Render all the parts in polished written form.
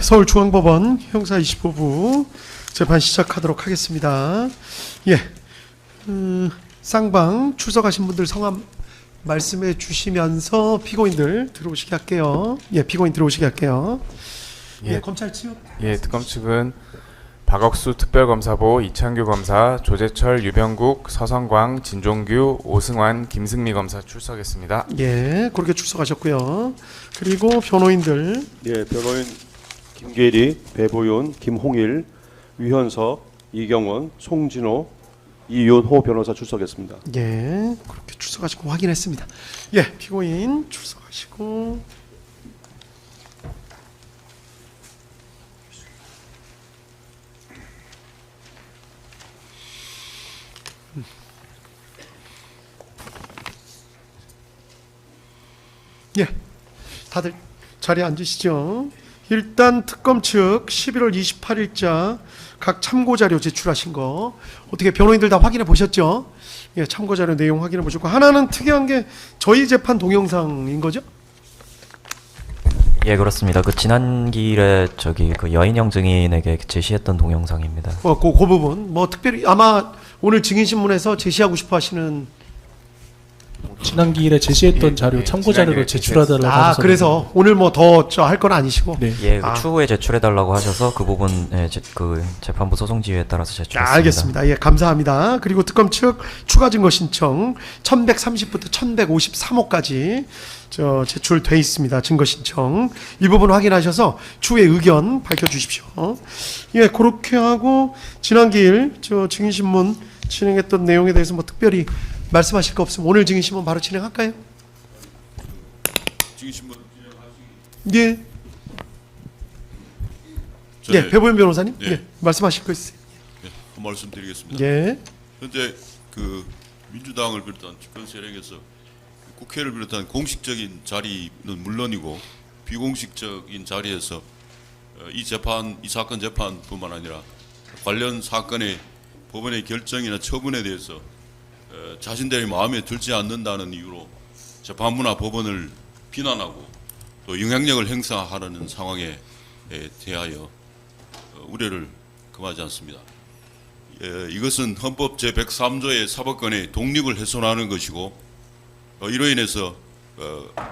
서울중앙법원 형사 25부 재판 시작하도록 하겠습니다. 예, 쌍방 출석하신 분들 성함 말씀해 주시면서 피고인들 들어오시게 할게요. 예, 피고인 들어오시게 할게요. 예, 검찰 측. 예, 특검 측은 박억수 특별검사보, 이창규 검사, 조재철, 유병국, 서성광, 진종규, 오승환, 김승미 검사 출석했습니다. 예, 그렇게 출석하셨고요. 그리고 변호인들. 예, 변호인 김계리, 배보윤, 김홍일, 유현석, 이경원, 송진호, 이윤호 변호사 출석했습니다. 예, 그렇게 출석하시고 확인했습니다. 예, 피고인 출석하시고. 예, 다들 자리에 앉으시죠. 일단 특검 측 11월 28일자 각 참고자료 제출하신 거 어떻게 변호인들 다 확인해 보셨죠? 예, 참고자료 내용 확인해 보셨고, 하나는 특이한 게 저희 재판 동영상인 거죠? 예, 그렇습니다. 그 지난 기일에 그 여인형 증인에게 제시했던 동영상입니다. 그 부분 뭐 특별히 아마 오늘 증인신문에서 제시하고 싶어 하시는. 지난 기일에 제시했던 자료 참고 자료로 제출하달라고 하셔서. 그래서 오늘 뭐 더 할 건 아니시고. 네. 예, 추후에 제출해달라고 하셔서 그 부분 그 재판부 소송 지휘에 따라서 제출했습니다. 알겠습니다. 예, 감사합니다. 그리고 특검 측 추가 증거 신청 1130부터 1153호까지 제출돼 있습니다. 증거 신청 이 부분 확인하셔서 추후에 의견 밝혀주십시오. 예, 그렇게 하고 지난 기일 증인신문 진행했던 내용에 대해서 뭐 특별히 말씀하실 거 없으면 오늘 증인신문 바로 진행할까요? 증인신문 예. 예, 배보윤 변호사님. 예, 말씀하실 거 있어요. 예, 한 말씀 드리겠습니다. 예. 현재 그 민주당을 비롯한 집권 세력에서 국회를 비롯한 공식적인 자리는 물론이고 비공식적인 자리에서 이 사건 재판뿐만 아니라 관련 사건의 법원의 결정이나 처분에 대해서 자신들의 마음에 들지 않는다는 이유로 재판부나 법원을 비난하고 또 영향력을 행사하려는 상황에 대하여 우려를 금하지 않습니다. 이것은 헌법 제103조의 사법권의 독립을 훼손하는 것이고 이로 인해서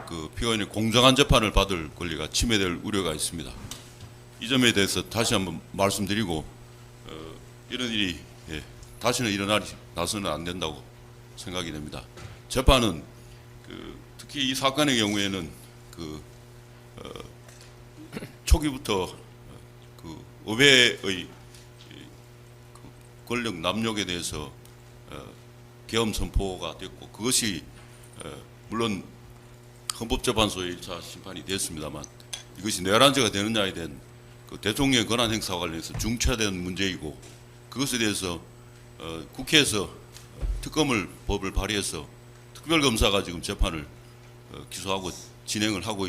그 피고인의 공정한 재판을 받을 권리가 침해될 우려가 있습니다. 이 점에 대해서 다시 한번 말씀드리고 이런 일이 다시는 일어나서는 안 된다고 생각이 됩니다. 재판은 특히 이 사건의 경우에는 초기부터 의회의 권력 남용에 대해서 계엄 선포가 됐고 그것이 물론 헌법재판소의 1차 심판이 됐습니다만 이것이 내란죄가 되느냐에 대한 대통령의 권한 행사와 관련해서 중차대한 문제이고 그것에 대해서 국회에서 법을 발의해서 특별검사가 지금 재판을 기소하고 진행을 하고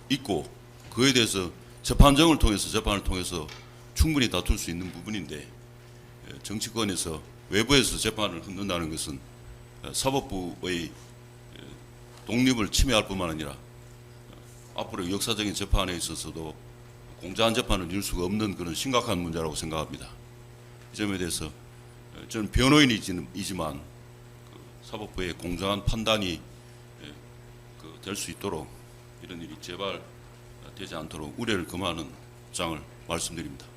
있고 그에 대해서 재판을 통해서 충분히 다툴 수 있는 부분인데 정치권에서 외부에서 재판을 흔든다는 것은 사법부의 독립을 침해할 뿐만 아니라 앞으로 역사적인 재판에 있어서도 공정한 재판을 이룰 수가 없는 그런 심각한 문제라고 생각합니다. 이 점에 대해서 저는 변호인이지만 사법부의 공정한 판단이 될 수 있도록 이런 일이 재발되지 않도록 우려를 금하는 입장을 말씀드립니다.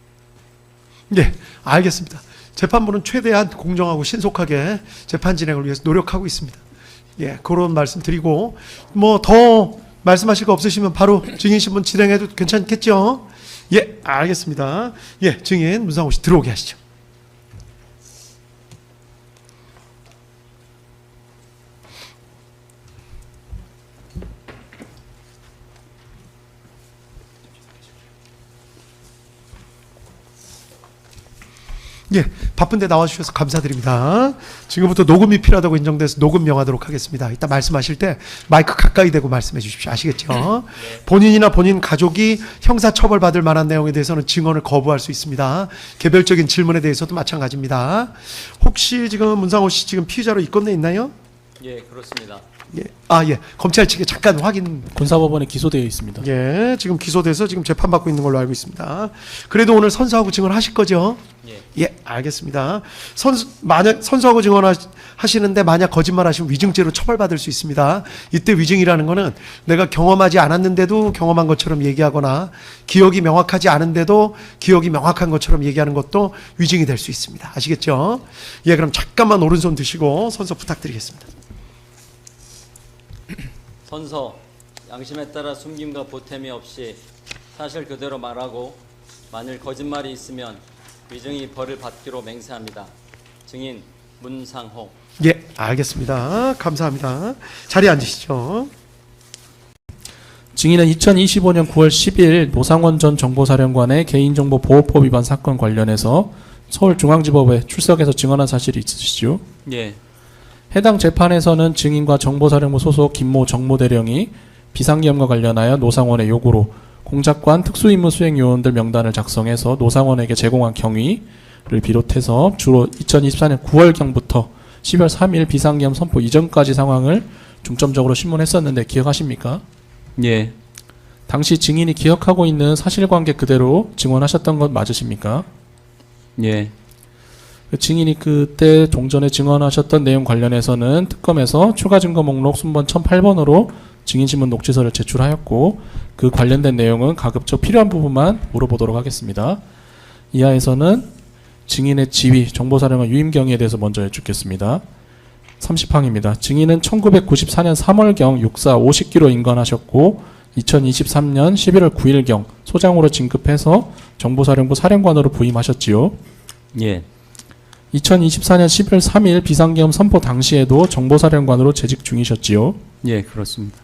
네, 알겠습니다. 재판부는 최대한 공정하고 신속하게 재판 진행을 위해서 노력하고 있습니다. 예, 그런 말씀 드리고 뭐 더 말씀하실 거 없으시면 바로 증인신문 진행해도 괜찮겠죠? 예, 알겠습니다. 예, 증인 문상호 씨 들어오게 하시죠. 예, 바쁜데 나와주셔서 감사드립니다. 지금부터 녹음이 필요하다고 인정돼서 녹음 명하도록 하겠습니다. 이따 말씀하실 때 마이크 가까이 대고 말씀해 주십시오. 아시겠죠? 본인이나 본인 가족이 형사처벌받을 만한 내용에 대해서는 증언을 거부할 수 있습니다. 개별적인 질문에 대해서도 마찬가지입니다. 혹시 지금 문상호 씨 지금 피의자로 입건돼 있나요? 예, 그렇습니다. 예. 예. 검찰 측에 잠깐 확인. 군사법원에 기소되어 있습니다. 예. 지금 기소돼서 지금 재판받고 있는 걸로 알고 있습니다. 그래도 오늘 선서하고 증언하실 거죠? 예. 알겠습니다. 만약 선서하고 증언하시는데 만약 거짓말하시면 위증죄로 처벌받을 수 있습니다. 이때 위증이라는 거는 내가 경험하지 않았는데도 경험한 것처럼 얘기하거나 기억이 명확하지 않은데도 기억이 명확한 것처럼 얘기하는 것도 위증이 될 수 있습니다. 아시겠죠? 예. 그럼 잠깐만 오른손 드시고 선서 부탁드리겠습니다. 선서, 양심에 따라 숨김과 보탬이 없이 사실 그대로 말하고 만일 거짓말이 있으면 위증이 벌을 받기로 맹세합니다. 증인 문상호. 예, 알겠습니다. 감사합니다. 자리에 앉으시죠. 증인은 2025년 9월 10일 노상원 전 정보사령관의 개인정보보호법 위반 사건 관련해서 서울중앙지법에 출석해서 증언한 사실이 있으시죠? 예. 해당 재판에서는 증인과 정보사령부 소속 김모 정모대령이 비상계엄과 관련하여 노상원의 요구로 공작관 특수임무 수행 요원들 명단을 작성해서 노상원에게 제공한 경위를 비롯해서 주로 2024년 9월경부터 10월 3일 비상계엄 선포 이전까지 상황을 중점적으로 신문했었는데 기억하십니까? 예. 당시 증인이 기억하고 있는 사실관계 그대로 증언하셨던 것 맞으십니까? 예. 그 증인이 그때 종전에 증언하셨던 내용 관련해서는 특검에서 추가 증거 목록 순번 1008번으로 증인신문 녹취서를 제출하였고 그 관련된 내용은 가급적 필요한 부분만 물어보도록 하겠습니다. 이하에서는 증인의 지위, 정보사령관 유임 경위에 대해서 먼저 여쭙겠습니다. 30항입니다. 증인은 1994년 3월경 육사 50기로 인건하셨고 2023년 11월 9일경 소장으로 진급해서 정보사령부 사령관으로 부임하셨지요. 예. 2024년 11월 3일 비상계엄 선포 당시에도 정보사령관으로 재직 중이셨지요. 예, 그렇습니다.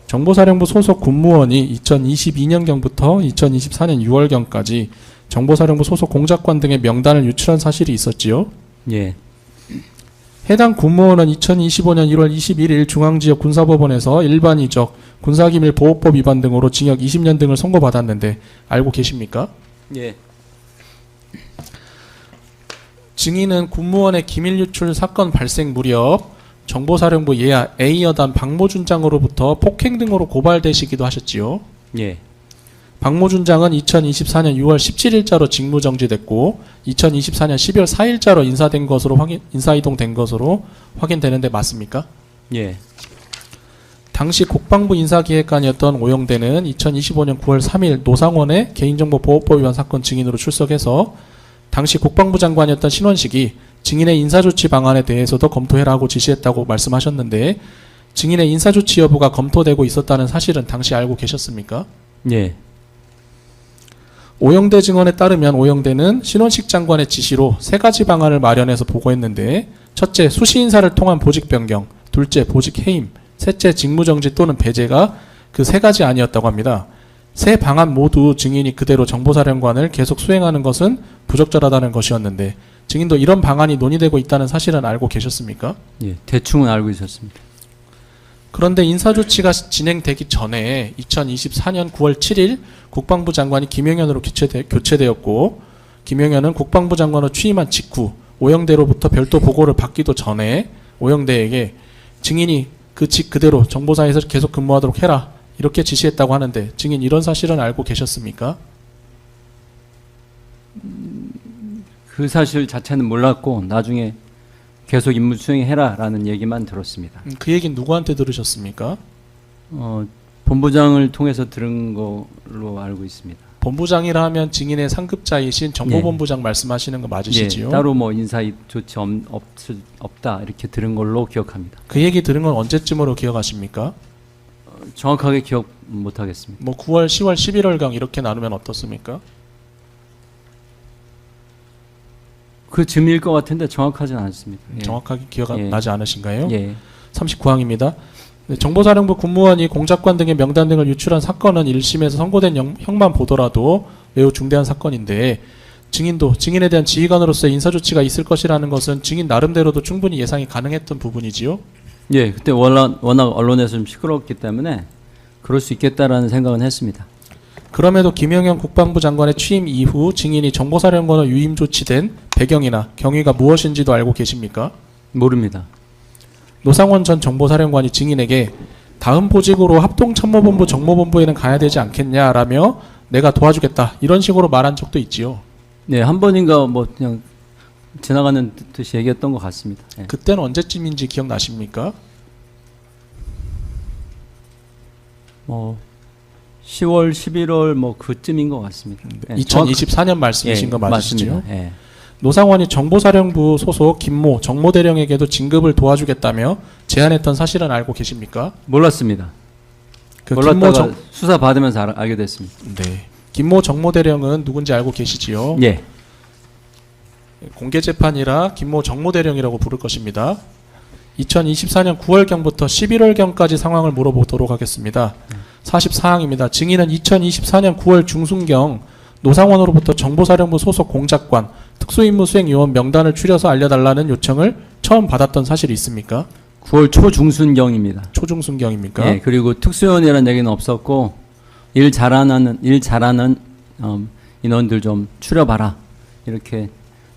정보사령부 소속 군무원이 2022년경부터 2024년 6월경까지 정보사령부 소속 공작관 등의 명단을 유출한 사실이 있었지요. 예. 해당 군무원은 2025년 1월 21일 중앙지역 군사법원에서 일반이적 군사기밀 보호법 위반 등으로 징역 20년 등을 선고받았는데 알고 계십니까? 예. 증인은 군무원의 기밀 유출 사건 발생 무렵 정보사령부 예하 A여단 박모준 장으로부터 폭행 등으로 고발되시기도 하셨지요. 예. 박모준 장은 2024년 6월 17일자로 직무정지됐고 2024년 12월 4일자로 인사이동된 것으로 확인되는데 맞습니까? 예. 당시 국방부 인사기획관이었던 오영대는 2025년 9월 3일 노상원의 개인정보보호법 위반 사건 증인으로 출석해서 당시 국방부 장관이었던 신원식이 증인의 인사조치 방안에 대해서도 검토해라고 지시했다고 말씀하셨는데 증인의 인사조치 여부가 검토되고 있었다는 사실은 당시 알고 계셨습니까? 예. 오영대 증언에 따르면 오영대는 신원식 장관의 지시로 세 가지 방안을 마련해서 보고했는데 첫째, 수시 인사를 통한 보직 변경, 둘째, 보직 해임, 셋째, 직무정지 또는 배제가 그 세 가지 아니었다고 합니다. 세 방안 모두 증인이 그대로 정보사령관을 계속 수행하는 것은 부적절하다는 것이었는데 증인도 이런 방안이 논의되고 있다는 사실은 알고 계셨습니까? 예. 대충은 알고 있었습니다. 그런데 인사조치가 진행되기 전에 2024년 9월 7일 국방부 장관이 김영현으로 교체되었고 김영현은 국방부 장관으로 취임한 직후 오영대로부터 별도 보고를 받기도 전에 오영대에게 증인이 그 직 그대로 정보사에서 계속 근무하도록 해라 이렇게 지시했다고 하는데 증인 이런 사실은 알고 계셨습니까? 그 사실 자체는 몰랐고 나중에 계속 임무 수행해라라는 얘기만 들었습니다. 그 얘기는 누구한테 들으셨습니까? 본부장을 통해서 들은 걸로 알고 있습니다. 본부장이라 하면 증인의 상급자이신 정보본부장 말씀하시는 거 맞으시지요? 예, 따로 뭐 인사 조치 없다 이렇게 들은 걸로 기억합니다. 그 얘기 들은 건 언제쯤으로 기억하십니까? 정확하게 기억 못 하겠습니다. 뭐 9월, 10월, 11월경 이렇게 나누면 어떻습니까? 그 즈음일 것 같은데 정확하진 않습니다. 예. 정확하게 기억 예. 나지 않으신가요? 예. 39항입니다. 정보사령부 군무원이 공작관 등의 명단 등을 유출한 사건은 1심에서 선고된 형만 보더라도 매우 중대한 사건인데 증인에 대한 지휘관으로서의 인사조치가 있을 것이라는 것은 증인 나름대로도 충분히 예상이 가능했던 부분이지요? 예, 그때 워낙 언론에서 좀 시끄러웠기 때문에 그럴 수 있겠다라는 생각은 했습니다. 그럼에도 김영현 국방부 장관의 취임 이후 증인이 정보사령관으로 유임 조치된 배경이나 경위가 무엇인지도 알고 계십니까? 모릅니다. 노상원 전 정보사령관이 증인에게 다음 보직으로 합동참모본부 정모본부에는 가야 되지 않겠냐라며 내가 도와주겠다 이런 식으로 말한 적도 있지요. 네, 한 번인가 뭐 그냥 지나가는 듯이 얘기했던 것 같습니다. 예. 그때는 언제쯤인지 기억나십니까? 뭐 10월, 11월 뭐 그쯤인 것 같습니다. 예, 2024년 말씀이신 거 예, 맞으시죠? 맞습니다. 예. 노상원이 정보사령부 소속 김모 정모대령에게도 진급을 도와주겠다며 제안했던 사실은 알고 계십니까? 몰랐습니다. 그 몰랐다가 수사 받으면서 알게 됐습니다. 네. 김모 정모대령은 누군지 알고 계시지요? 예. 공개재판이라 김모 정모대령이라고 부를 것입니다. 2024년 9월경부터 11월경까지 상황을 물어보도록 하겠습니다. 44항입니다. 증인은 2024년 9월 중순경 노상원으로부터 정보사령부 소속 공작관 특수임무수행요원 명단을 추려서 알려달라는 요청을 처음 받았던 사실이 있습니까? 9월 초중순경입니다. 초중순경입니까? 예, 그리고 특수요원이라는 얘기는 없었고 일 잘하는 인원들 좀 추려봐라 이렇게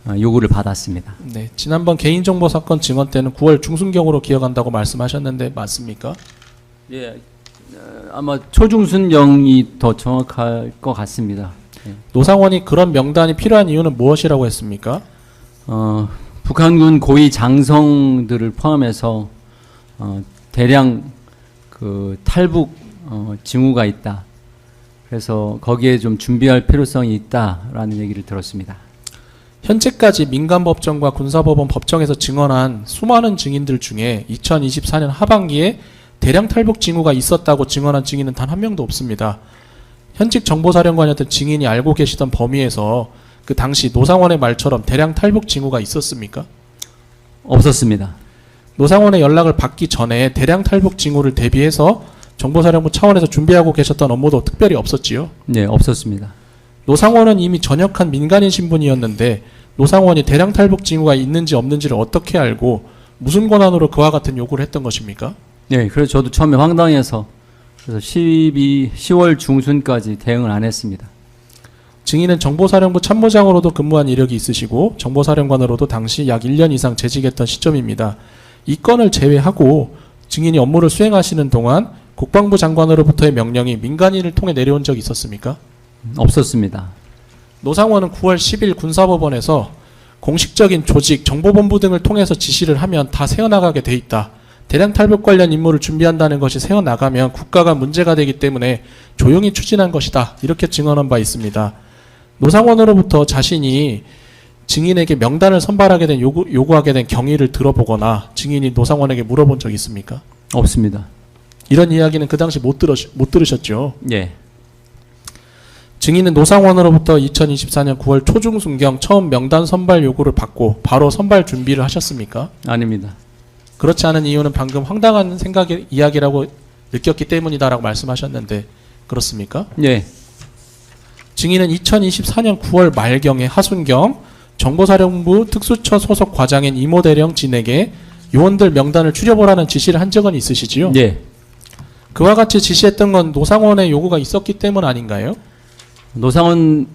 요구를 받았습니다. 네, 지난번 개인정보 사건 증언 때는 9월 중순경으로 기억한다고 말씀하셨는데 맞습니까? 예, 아마 초중순경이 더 정확할 것 같습니다. 예. 노상원이 그런 명단이 필요한 이유는 무엇이라고 했습니까? 북한군 고위 장성들을 포함해서 대량 그 탈북 징후가 있다. 그래서 거기에 좀 준비할 필요성이 있다라는 얘기를 들었습니다. 현재까지 민간법정과 군사법원 법정에서 증언한 수많은 증인들 중에 2024년 하반기에 대량 탈북 징후가 있었다고 증언한 증인은 단 한 명도 없습니다. 현직 정보사령관이었던 증인이 알고 계시던 범위에서 그 당시 노상원의 말처럼 대량 탈북 징후가 있었습니까? 없었습니다. 노상원의 연락을 받기 전에 대량 탈북 징후를 대비해서 정보사령부 차원에서 준비하고 계셨던 업무도 특별히 없었지요? 네, 없었습니다. 노상원은 이미 전역한 민간인 신분이었는데 노상원이 대량 탈북 징후가 있는지 없는지를 어떻게 알고 무슨 권한으로 그와 같은 요구를 했던 것입니까? 네, 그래서 저도 처음에 황당해서 그래서 10월 중순까지 대응을 안 했습니다. 증인은 정보사령부 참모장으로도 근무한 이력이 있으시고 정보사령관으로도 당시 약 1년 이상 재직했던 시점입니다. 이 건을 제외하고 증인이 업무를 수행하시는 동안 국방부 장관으로부터의 명령이 민간인을 통해 내려온 적이 있었습니까? 없었습니다. 노상원은 9월 10일 군사법원에서 공식적인 조직, 정보본부 등을 통해서 지시를 하면 다 새어나가게 돼 있다. 대량 탈북 관련 임무를 준비한다는 것이 새어나가면 국가가 문제가 되기 때문에 조용히 추진한 것이다. 이렇게 증언한 바 있습니다. 노상원으로부터 자신이 증인에게 명단을 선발하게 된 요구하게 된 경위를 들어보거나 증인이 노상원에게 물어본 적이 있습니까? 없습니다. 이런 이야기는 그 당시 못 들으셨죠? 예. 증인은 노상원으로부터 2024년 9월 초중순경 처음 명단 선발 요구를 받고 바로 선발 준비를 하셨습니까? 아닙니다. 그렇지 않은 이유는 방금 황당한 생각의 이야기라고 느꼈기 때문이다라고 말씀하셨는데 그렇습니까? 예. 증인은 2024년 9월 말경에 하순경 정보사령부 특수처 소속 과장인 이모 대령 진에게 요원들 명단을 추려보라는 지시를 한 적은 있으시지요? 예. 그와 같이 지시했던 건 노상원의 요구가 있었기 때문 아닌가요? 노상원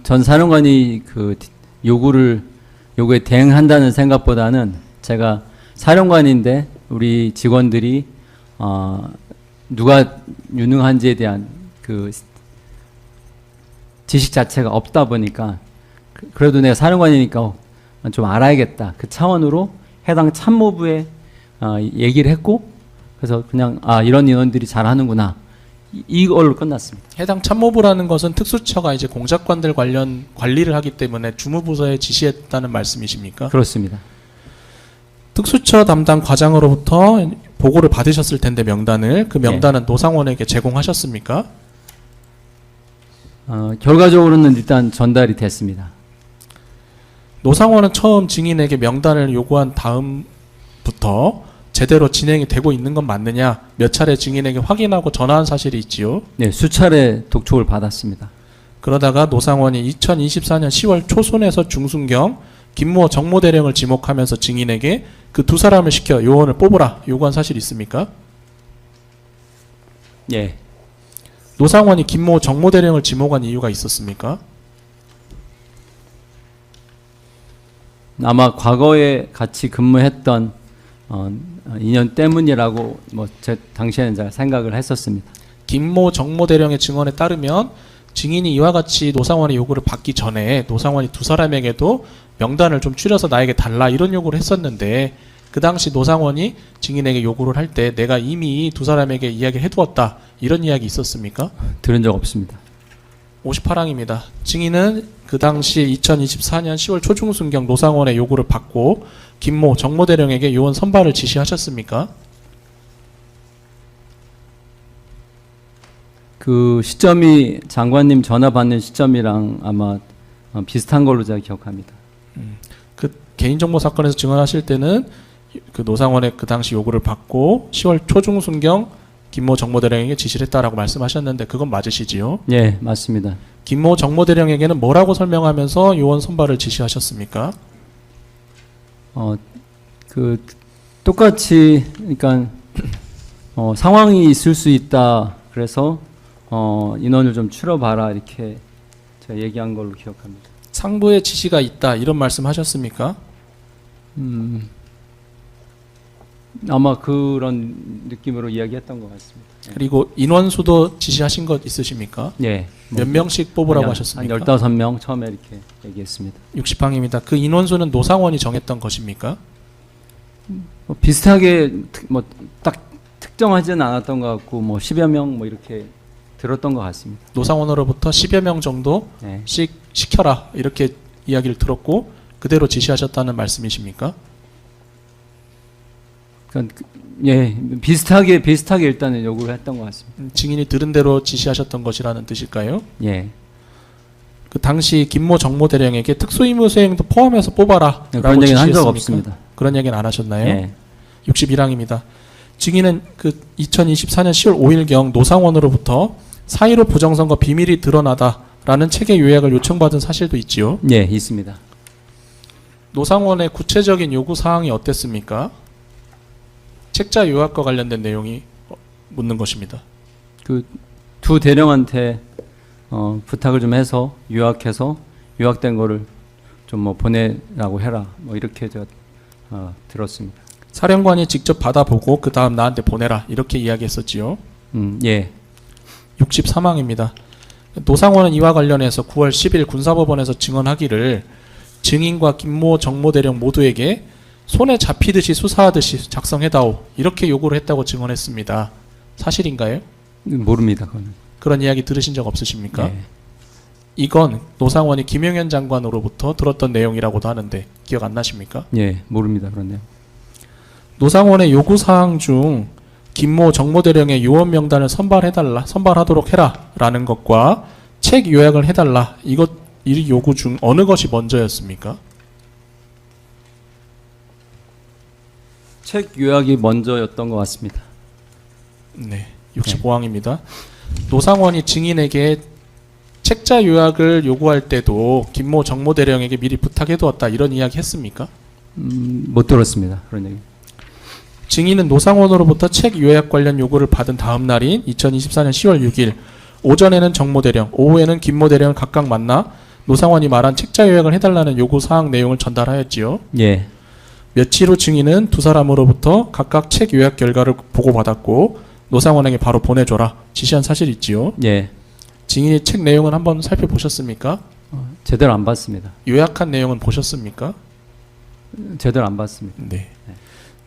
전 사령관이 그 요구에 대응한다는 생각보다는 제가 사령관인데 우리 직원들이 누가 유능한지에 대한 그 지식 자체가 없다 보니까 그래도 내가 사령관이니까 좀 알아야겠다. 그 차원으로 해당 참모부에 얘기를 했고 그래서 그냥 이런 인원들이 잘하는구나. 이걸로 끝났습니다. 해당 참모부라는 것은 특수처가 이제 공작관들 관련 관리를 하기 때문에 주무부서에 지시했다는 말씀이십니까? 그렇습니다. 특수처 담당 과장으로부터 보고를 받으셨을 텐데 명단을 그 명단은 노상원에게 제공하셨습니까? 결과적으로는 일단 전달이 됐습니다. 노상원은 처음 증인에게 명단을 요구한 다음부터 제대로 진행이 되고 있는 건 맞느냐 몇 차례 증인에게 확인하고 전화한 사실이 있지요. 네, 수차례 독촉을 받았습니다. 그러다가 노상원이 2024년 10월 초순에서 중순경 김모 정모대령을 지목하면서 증인에게 그 두 사람을 시켜 요원을 뽑으라 요구한 사실이 있습니까? 예. 노상원이 김모 정모대령을 지목한 이유가 있었습니까? 아마 과거에 같이 근무했던 인연 때문이라고 뭐 제 당시에는 잘 생각을 했었습니다. 김모 정모 대령의 증언에 따르면 증인이 이와 같이 노상원의 요구를 받기 전에 노상원이 두 사람에게도 명단을 좀 추려서 나에게 달라 이런 요구를 했었는데 그 당시 노상원이 증인에게 요구를 할 때 내가 이미 두 사람에게 이야기를 해두었다 이런 이야기 있었습니까? 들은 적 없습니다. 58항입니다. 증인은 그 당시 2024년 10월 초중순경 노상원의 요구를 받고 김모 정모 대령에게 요원 선발을 지시하셨습니까? 그 시점이 장관님 전화 받는 시점이랑 아마 비슷한 걸로 제가 기억합니다. 그 개인정보 사건에서 증언하실 때는 그 노상원의 그 당시 요구를 받고 10월 초중순경 김모 정모대령에게 지시를 했다라고 말씀하셨는데 그건 맞으시지요? 예, 맞습니다. 김모 정모대령에게는 뭐라고 설명하면서 요원 선발을 지시하셨습니까? 그 똑같이 그러니까 상황이 있을 수 있다. 그래서 인원을 좀 줄여봐라 이렇게 제가 얘기한 걸로 기억합니다. 상부의 지시가 있다 이런 말씀하셨습니까? 아마 그런 느낌으로 이야기했던 것 같습니다. 그리고 인원수도 지시하신 것 있으십니까? 예. 몇 명씩 뽑으라고 한 하셨습니까? 15명 처음에 이렇게 얘기했습니다. 60항입니다. 그 인원수는 노상원이 정했던 것입니까? 비슷하게 뭐 딱 특정하지는 않았던 것 같고 뭐 10여 명 뭐 이렇게 들었던 것 같습니다. 노상원으로부터 10여 명 정도씩 네. 시켜라 이렇게 이야기를 들었고 그대로 지시하셨다는 말씀이십니까? 예, 비슷하게 일단은 요구를 했던 것 같습니다. 증인이 들은 대로 지시하셨던 것이라는 뜻일까요? 예. 그 당시 김모 정모 대령에게 특수임무 수행도 포함해서 뽑아라 그런 얘기는 한 적 없습니다. 그런 얘기는 안 하셨나요? 예. 61항입니다. 증인은 그 2024년 10월 5일경 노상원으로부터 4.15 부정선거 비밀이 드러나다라는 체계 요약을 요청받은 사실도 있지요. 예, 있습니다. 노상원의 구체적인 요구 사항이 어땠습니까? 책자 요약과 관련된 내용이 묻는 것입니다. 그 두 대령한테 부탁을 좀 해서 요약된 거를 좀 뭐 보내라고 해라. 뭐 이렇게 제가 들었습니다. 사령관이 직접 받아보고 그 다음 나한테 보내라 이렇게 이야기했었지요. 예. 63항입니다. 노상원은 이와 관련해서 9월 10일 군사법원에서 증언하기를 증인과 김모 정모 대령 모두에게 손에 잡히듯이 수사하듯이 작성해다오 이렇게 요구를 했다고 증언했습니다. 사실인가요? 모릅니다. 그거는. 그런 이야기 들으신 적 없으십니까? 예. 이건 노상원이 김용현 장관으로부터 들었던 내용이라고도 하는데 기억 안 나십니까? 예, 모릅니다. 그런데요. 노상원의 요구사항 중 김모 정모대령의 요원 명단을 선발하도록 해라 라는 것과 책 요약을 해달라 이 요구 중 어느 것이 먼저였습니까? 책 요약이 먼저였던 것 같습니다. 네, 65항입니다. 노상원이 증인에게 책자 요약을 요구할 때도 김모 정모대령에게 미리 부탁해두었다 이런 이야기 했습니까? 못 들었습니다. 그런 얘기. 증인은 노상원으로부터 책 요약 관련 요구를 받은 다음 날인 2024년 10월 6일 오전에는 정모대령, 오후에는 김모대령을 각각 만나 노상원이 말한 책자 요약을 해달라는 요구사항 내용을 전달하였지요. 예. 며칠 후 증인은 두 사람으로부터 각각 책 요약 결과를 보고받았고 노상원에게 바로 보내줘라 지시한 사실이 있지요. 예. 증인이 책 내용은 한번 살펴보셨습니까? 제대로 안 봤습니다. 요약한 내용은 보셨습니까? 제대로 안 봤습니다. 네.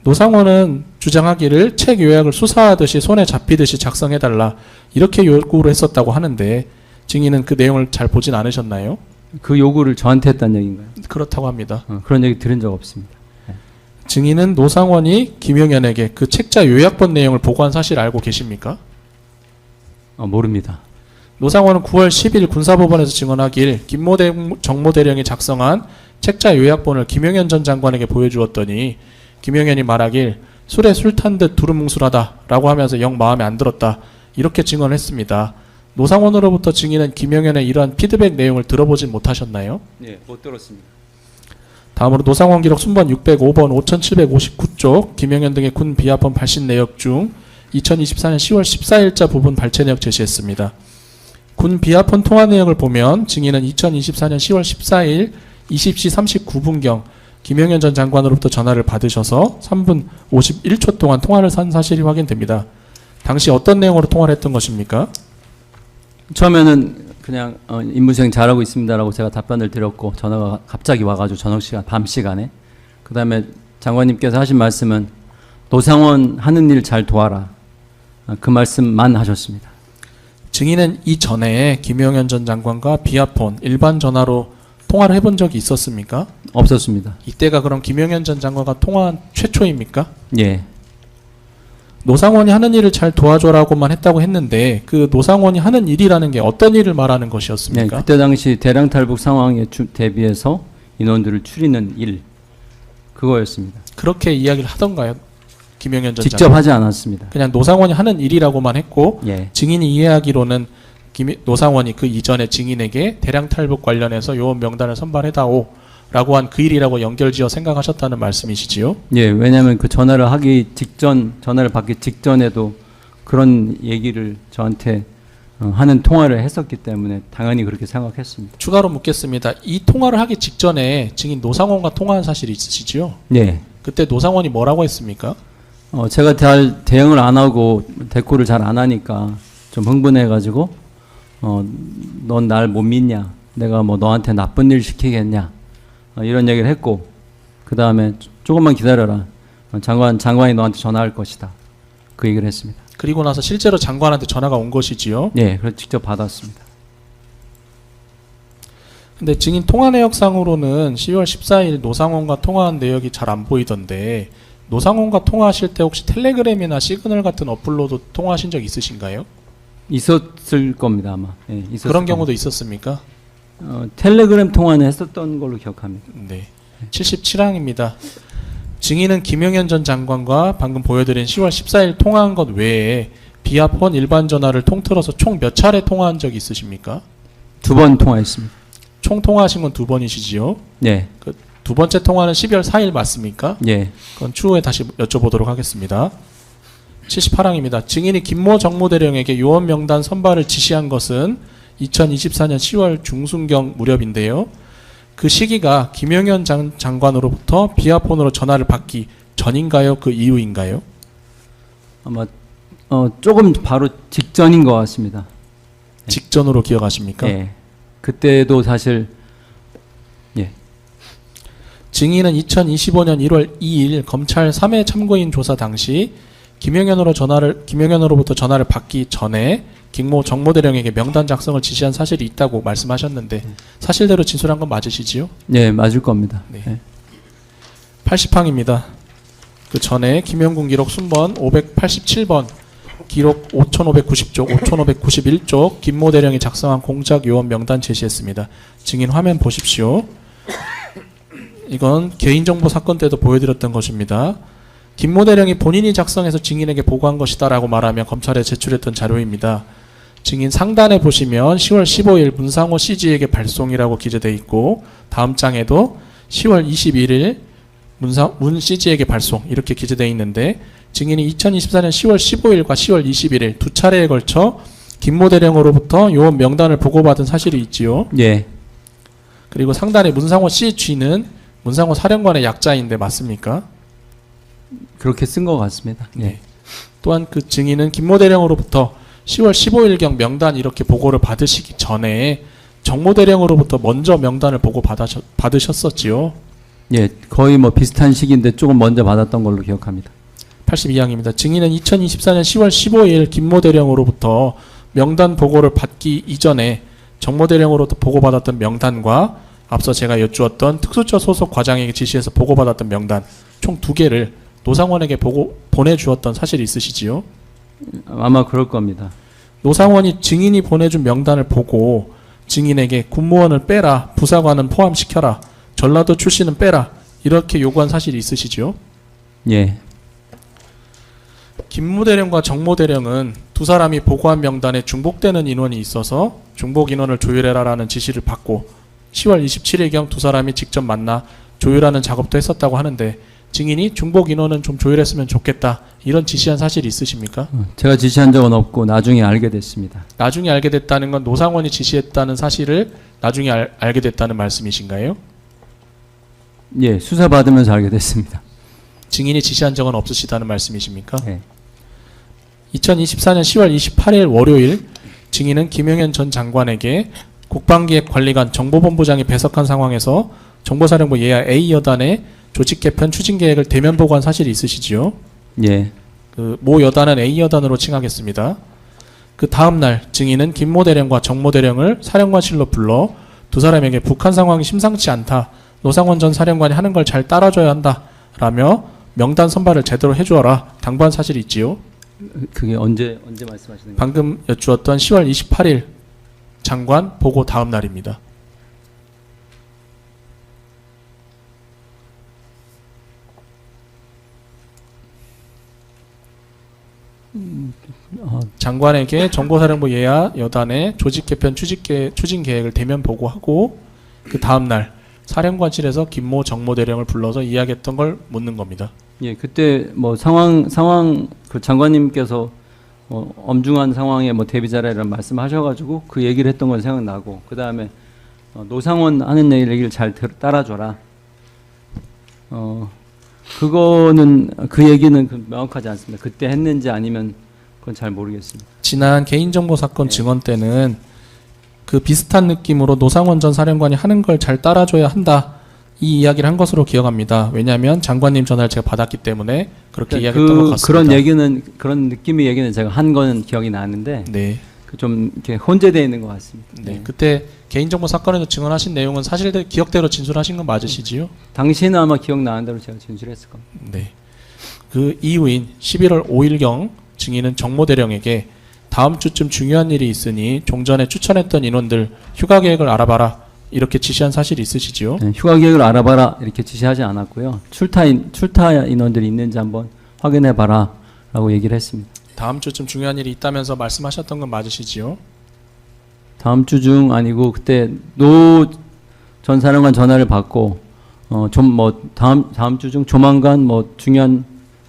노상원은 주장하기를 책 요약을 수사하듯이 손에 잡히듯이 작성해달라 이렇게 요구를 했었다고 하는데 증인은 그 내용을 잘 보진 않으셨나요? 그 요구를 저한테 했다는 얘기인가요? 그렇다고 합니다. 그런 얘기 들은 적 없습니다. 증인은 노상원이 김용현에게 그 책자 요약본 내용을 보고한 사실 알고 계십니까? 모릅니다. 노상원은 9월 10일 군사법원에서 증언하길 김모 정모대령이 작성한 책자 요약본을 김용현 전 장관에게 보여주었더니 김용현이 말하길 술에 술 탄 듯 두루뭉술하다 라고 하면서 영 마음에 안 들었다 이렇게 증언했습니다. 노상원으로부터 증인은 김용현의 이러한 피드백 내용을 들어보진 못하셨나요? 예, 못 들었습니다. 다음으로 노상원 기록 순번 605번 5759쪽 김용현 등의 군 비하폰 발신 내역 중 2024년 10월 14일자 부분 발췌 내역 제시했습니다. 군 비하폰 통화 내역을 보면 증인은 2024년 10월 14일 20시 39분경 김영현 전 장관으로부터 전화를 받으셔서 3분 51초 동안 통화를 한 사실이 확인됩니다. 당시 어떤 내용으로 통화를 했던 것입니까? 처음에는 그냥 임무수행 잘하고 있습니다라고 제가 답변을 드렸고 전화가 갑자기 와가지고 저녁 시간, 밤 시간에 그 다음에 장관님께서 하신 말씀은 노상원 하는 일 잘 도와라. 그 말씀만 하셨습니다. 증인은 이전에 김영현 전 장관과 비아폰 일반 전화로 통화를 해본 적이 있었습니까? 없었습니다. 이때가 그럼 김영현 전 장관과 통화한 최초입니까? 예. 노상원이 하는 일을 잘 도와줘라고만 했다고 했는데 그 노상원이 하는 일이라는 게 어떤 일을 말하는 네, 것이었습니까? 그때 당시 대량 탈북 상황에 대비해서 인원들을 추리는 일 그거였습니다. 그렇게 이야기를 하던가요? 김영현 전 직접 장관. 하지 않았습니다. 그냥 노상원이 하는 일이라고만 했고 예. 증인이 이해하기로는 노상원이 그 이전에 증인에게 대량 탈북 관련해서 요원 명단을 선발해다오 라고 한 그 일이라고 연결지어 생각하셨다는 말씀이시지요? 예, 왜냐하면 그 전화를 받기 직전에도 그런 얘기를 저한테 하는 통화를 했었기 때문에 당연히 그렇게 생각했습니다. 추가로 묻겠습니다. 이 통화를 하기 직전에 증인 노상원과 통화한 사실이 있으시지요? 예. 그때 노상원이 뭐라고 했습니까? 제가 잘 대응을 안 하고 대꾸를 잘 안 하니까 좀 흥분해가지고 넌 날 못 믿냐? 내가 뭐 너한테 나쁜 일 시키겠냐? 이런 얘기를 했고 그 다음에 조금만 기다려라. 장관이 너한테 전화할 것이다. 그 얘기를 했습니다. 그리고 나서 실제로 장관한테 전화가 온 것이지요? 예, 그래서 직접 받았습니다. 근데 증인 통화 내역상으로는 10월 14일 노상원과 통화한 내역이 잘 안 보이던데 노상원과 통화하실 때 혹시 텔레그램이나 시그널 같은 어플로도 통화하신 적 있으신가요? 있었을 겁니다 아마. 예, 있었을 그런 겁니다. 경우도 있었습니까? 텔레그램 통화는 했었던 걸로 기억합니다. 네. 77항입니다. 증인은 김영현 전 장관과 방금 보여드린 10월 14일 통화한 것 외에 비아폰 일반 전화를 통틀어서 총 몇 차례 통화한 적이 있으십니까? 2번 통화했습니다. 총 통화하신 건 2번이시지요? 예, 그 두 번째 통화는 12월 4일 맞습니까? 예, 그건 추후에 다시 여쭤보도록 하겠습니다. 78항입니다. 증인이 김모 정무대령에게 요원 명단 선발을 지시한 것은 2024년 10월 중순경 무렵인데요. 그 시기가 김영현 장관으로부터 비아폰으로 전화를 받기 전인가요? 그 이후인가요? 아마 조금 바로 직전인 것 같습니다. 직전으로 기억하십니까? 예, 그때도 사실 예, 증인은 2025년 1월 2일 검찰 3회 참고인 조사 당시 김영현으로부터 전화를 받기 전에 김모 정무대령에게 명단 작성을 지시한 사실이 있다고 말씀하셨는데 사실대로 진술한 건 맞으시지요? 예, 맞을 겁니다. 네. 예. 80항입니다. 그 전에 김영군 기록 순번 587번 기록 5590쪽, 5591쪽 김모 대령이 작성한 공작 요원 명단 제시했습니다. 증인 화면 보십시오. 이건 개인정보 사건 때도 보여드렸던 것입니다. 김모 대령이 본인이 작성해서 증인에게 보고한 것이다라고 말하며 검찰에 제출했던 자료입니다. 증인 상단에 보시면 10월 15일 문상호 CG에게 발송이라고 기재되어 있고 다음 장에도 10월 21일 문 CG에게 발송 이렇게 기재되어 있는데 증인이 2024년 10월 15일과 10월 21일 두 차례에 걸쳐 김모 대령으로부터 요원 명단을 보고받은 사실이 있지요. 예, 그리고 상단에 문상호 CG는 문상호 사령관의 약자인데 맞습니까? 그렇게 쓴 것 같습니다. 예. 네. 또한 그 증인은 김모 대령으로부터 10월 15일경 명단 이렇게 보고를 받으시기 전에 정모 대령으로부터 먼저 명단을 보고 받으셨었지요. 예, 거의 뭐 비슷한 시기인데 조금 먼저 받았던 걸로 기억합니다. 82항입니다. 증인은 2024년 10월 15일 김모 대령으로부터 명단 보고를 받기 이전에 정모 대령으로부터 보고받았던 명단과 앞서 제가 여쭈었던 특수처 소속 과장에게 지시해서 보고받았던 명단 총 2개를 노상원에게 보내주었던 사실이 있으시지요? 아마 그럴 겁니다. 노상원이 증인이 보내준 명단을 보고 증인에게 군무원을 빼라, 부사관은 포함시켜라, 전라도 출신은 빼라 이렇게 요구한 사실이 있으시지요? 예, 김모 대령과 정모 대령은 두 사람이 보고한 명단에 중복되는 인원이 있어서 중복 인원을 조율해라라는 지시를 받고 10월 27일경 두 사람이 직접 만나 조율하는 작업도 했었다고 하는데 증인이 중복 인원은 좀 조율했으면 좋겠다 이런 지시한 사실이 있으십니까? 제가 지시한 적은 없고 나중에 알게 됐습니다. 나중에 알게 됐다는 건 노상원이 지시했다는 사실을 나중에 알게 됐다는 말씀이신가요? 예, 수사 받으면서 알게 됐습니다. 증인이 지시한 적은 없으시다는 말씀이십니까? 예. 2024년 10월 28일 월요일 증인은 김용현 전 장관에게 국방기획관리관 정보본부장이 배석한 상황에서 정보사령부 예하 A 여단의 조직 개편 추진 계획을 대면 보고한 사실이 있으시지요? 예. 그 모 여단은 A 여단으로 칭하겠습니다. 그 다음 날 증인은 김모 대령과 정모 대령을 사령관실로 불러 두 사람에게 북한 상황이 심상치 않다. 노상원 전 사령관이 하는 걸 잘 따라줘야 한다. 라며 명단 선발을 제대로 해주어라. 당부한 사실이 있지요. 그게 언제 말씀하시는 거예요? 방금 여쭈었던 10월 28일 장관 보고 다음 날입니다. 장관에게 정보사령부 예하 여단의 조직 개편 추진 계획을 대면 보고하고 그 다음 날 사령관실에서 김모 정모 대령을 불러서 이야기했던 걸 묻는 겁니다. 예, 그때 뭐 상황 그 장관님께서 엄중한 상황에 뭐 대비자라는 말씀하셔가지고 그 얘기를 했던 건 생각나고 그 다음에 노상원 하는 얘기를 잘 따라줘라. 그거는 그 얘기는 명확하지 않습니다. 그때 했는지 아니면 그건 잘 모르겠습니다. 지난 개인정보 사건 증언 때는 그 비슷한 느낌으로 노상원 전 사령관이 하는 걸 잘 따라줘야 한다. 이 이야기를 한 것으로 기억합니다. 왜냐하면 장관님 전화를 제가 받았기 때문에 그렇게 이야기했던 것 같습니다. 그런 얘기는 그런 느낌의 얘기는 제가 한 거는 기억이 나는데 네. 좀 이렇게 혼재되어 있는 것 같습니다. 네. 그때 개인정보 사건에서 증언하신 내용은 사실 기억대로 진술하신 건 맞으시지요? 당시는 아마 기억나는 대로 제가 진술했을 겁니다. 네. 그 이후인 11월 5일경 증인은 정모 대령에게 다음 주쯤 중요한 일이 있으니 종전에 추천했던 인원들 휴가 계획을 알아봐라 이렇게 지시한 사실이 있으시지요? 네, 휴가 계획을 알아봐라 이렇게 지시하지 않았고요. 출타 인원들이 있는지 한번 확인해봐라 라고 얘기를 했습니다. 다음 주쯤 중요한 일이 있다면서 말씀하셨던 건 맞으시지요? 다음 주 중 아니고 그때 노 전 사령관 전화를 받고 좀 뭐 다음 주 중 조만간 뭐 중요한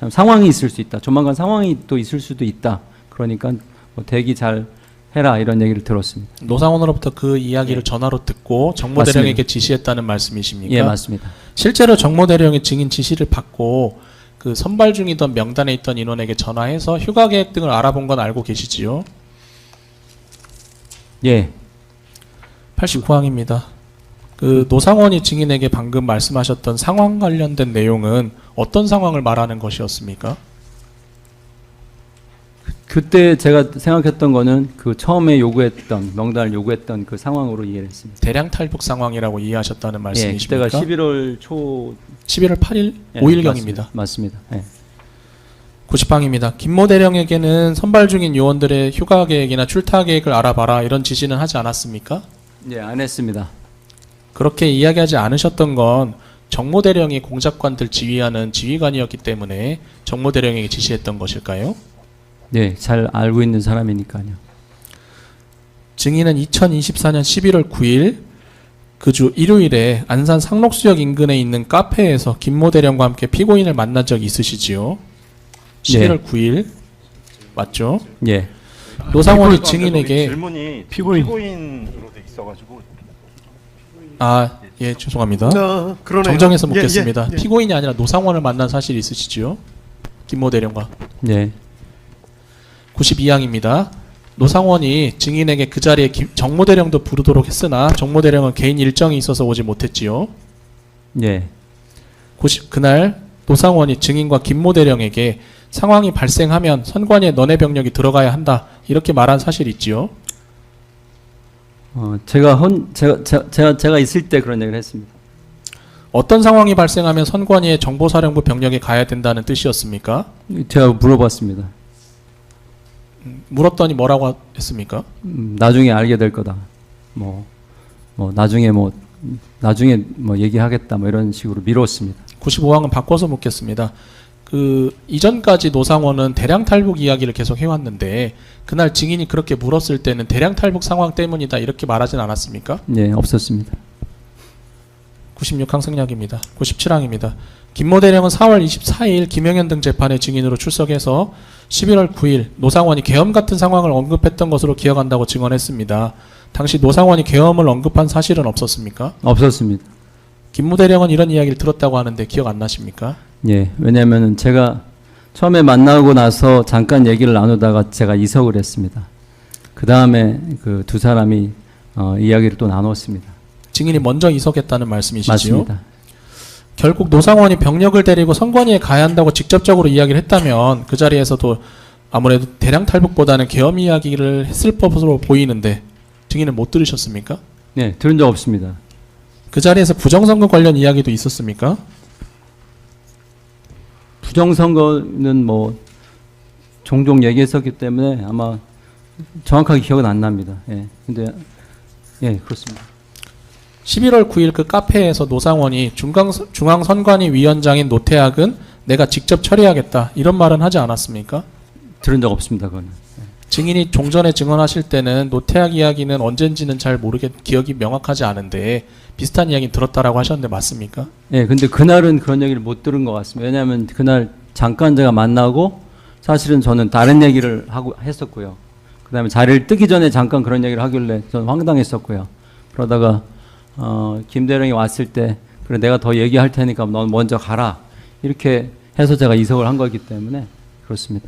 상황이 있을 수 있다. 조만간 상황이 또 있을 수도 있다. 그러니까 뭐 대기 잘 해라 이런 얘기를 들었습니다. 노상원으로부터 그 이야기를 전화로 듣고 정모 맞습니다. 대령에게 지시했다는 말씀이십니까? 예, 맞습니다. 실제로 정모 대령의 증인 지시를 받고 그 선발 중이던 명단에 있던 인원에게 전화해서 휴가 계획 등을 알아본 건 알고 계시지요? 예. 89항입니다. 그 노상원이 증인에게 방금 말씀하셨던 상황 관련된 내용은 어떤 상황을 말하는 것이었습니까? 그때 제가 생각했던 거는 그 처음에 요구했던 명단을 요구했던 그 상황으로 이해를 했습니다. 대량 탈북 상황이라고 이해하셨다는 말씀이십니까? 예, 그때가 11월 초 11월 8일 예, 5일경입니다. 맞습니다. 예. 90항입니다. 김모 대령에게는 선발 중인 요원들의 휴가 계획이나 출타 계획을 알아봐라 이런 지시는 하지 않았습니까? 예, 안 했습니다. 그렇게 이야기하지 않으셨던 건 정모 대령이 공작관들 지휘하는 지휘관이었기 때문에 정모 대령에게 지시했던 것일까요? 예, 잘 알고 있는 사람이니까요. 증인은 2024년 11월 9일 그 주 일요일에 안산 상록수역 인근에 있는 카페에서 김모 대령과 함께 피고인을 만난 적이 있으시지요? 11월 9일 맞죠? 예. 노상원이 증인에게 질문이 피고인으로 돼 있어가지고 예 죄송합니다. 그러네요. 정정해서 예, 묻겠습니다. 예, 예. 피고인이 아니라 노상원을 만난 사실이 있으시지요? 김모 대령과. 예. 92항입니다. 노상원이 증인에게 그 자리에 정모 대령도 부르도록 했으나 정모 대령은 개인 일정이 있어서 오지 못했지요. 예. 그날 노상원이 증인과 김모 대령에게 상황이 발생하면 선관위에 너네 병력이 들어가야 한다 이렇게 말한 사실이 있지요. 제가 있을 때 그런 얘기를 했습니다. 어떤 상황이 발생하면 선관위에 정보사령부 병력이 가야 된다는 뜻이었습니까? 제가 물어봤습니다. 물었더니 뭐라고 했습니까? 나중에 알게 될 거다. 나중에 얘기하겠다. 뭐 이런 식으로 미뤘습니다. 95항은 바꿔서 묻겠습니다. 그 이전까지 노상원은 대량 탈북 이야기를 계속 해왔는데 그날 증인이 그렇게 물었을 때는 대량 탈북 상황 때문이다 이렇게 말하진 않았습니까? 예, 없었습니다. 96항 생략입니다. 97항입니다. 김모 대령은 4월 24일 김영현 등 재판에 증인으로 출석해서 11월 9일 노상원이 계엄 같은 상황을 언급했던 것으로 기억한다고 증언했습니다. 당시 노상원이 계엄을 언급한 사실은 없었습니까? 없었습니다. 김모 대령은 이런 이야기를 들었다고 하는데 기억 안 나십니까? 예, 왜냐하면 제가 처음에 만나고 나서 잠깐 얘기를 나누다가 제가 이석을 했습니다. 그 다음에 그 두 사람이 이야기를 또 나눴습니다. 증인이 먼저 이석했다는 말씀이시지요? 맞습니다. 결국 노상원이 병력을 데리고 선관위에 가야 한다고 직접적으로 이야기를 했다면 그 자리에서도 아무래도 대량 탈북보다는 계엄 이야기를 했을 법으로 보이는데 증인은 못 들으셨습니까? 네, 들은 적 없습니다. 그 자리에서 부정선거 관련 이야기도 있었습니까? 부정선거는 뭐 종종 얘기했었기 때문에 아마 정확하게 기억은 안 납니다. 예, 근데 예, 그렇습니다. 11월 9일 그 카페에서 노상원이 중앙선관위 위원장인 노태학은 내가 직접 처리하겠다 이런 말은 하지 않았습니까? 들은 적 없습니다. 그거는. 증인이 종전에 증언하실 때는 노태학 이야기는 언젠지는 잘 기억이 명확하지 않은데 비슷한 이야기 들었다라고 하셨는데 맞습니까? 예, 근데 그날은 그런 얘기를 못 들은 것 같습니다. 왜냐하면 그날 잠깐 제가 만나고 사실은 저는 다른 얘기를 하고 했었고요. 그다음에 자리를 뜨기 전에 잠깐 그런 얘기를 하길래 저는 황당했었고요. 그러다가 김 대령이 왔을 때 그래 내가 더 얘기할 테니까 넌 먼저 가라 이렇게 해서 제가 이석을 한 거기 때문에 그렇습니다.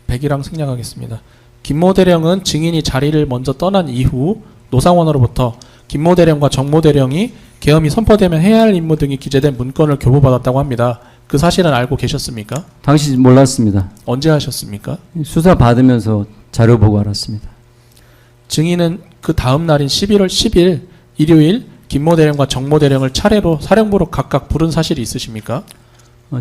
백이랑 승량하겠습니다. 김모 대령은 증인이 자리를 먼저 떠난 이후 노상원으로부터 김모 대령과 정모 대령이 계엄이 선포되면 해야 할 임무 등이 기재된 문건을 교부받았다고 합니다. 그 사실은 알고 계셨습니까? 당시 몰랐습니다. 언제 하셨습니까? 수사 받으면서 자료 보고 알았습니다. 증인은 그 다음 날인 11월 10일 일요일 김모 대령과 정모 대령을 차례로 사령부로 각각 부른 사실이 있으십니까?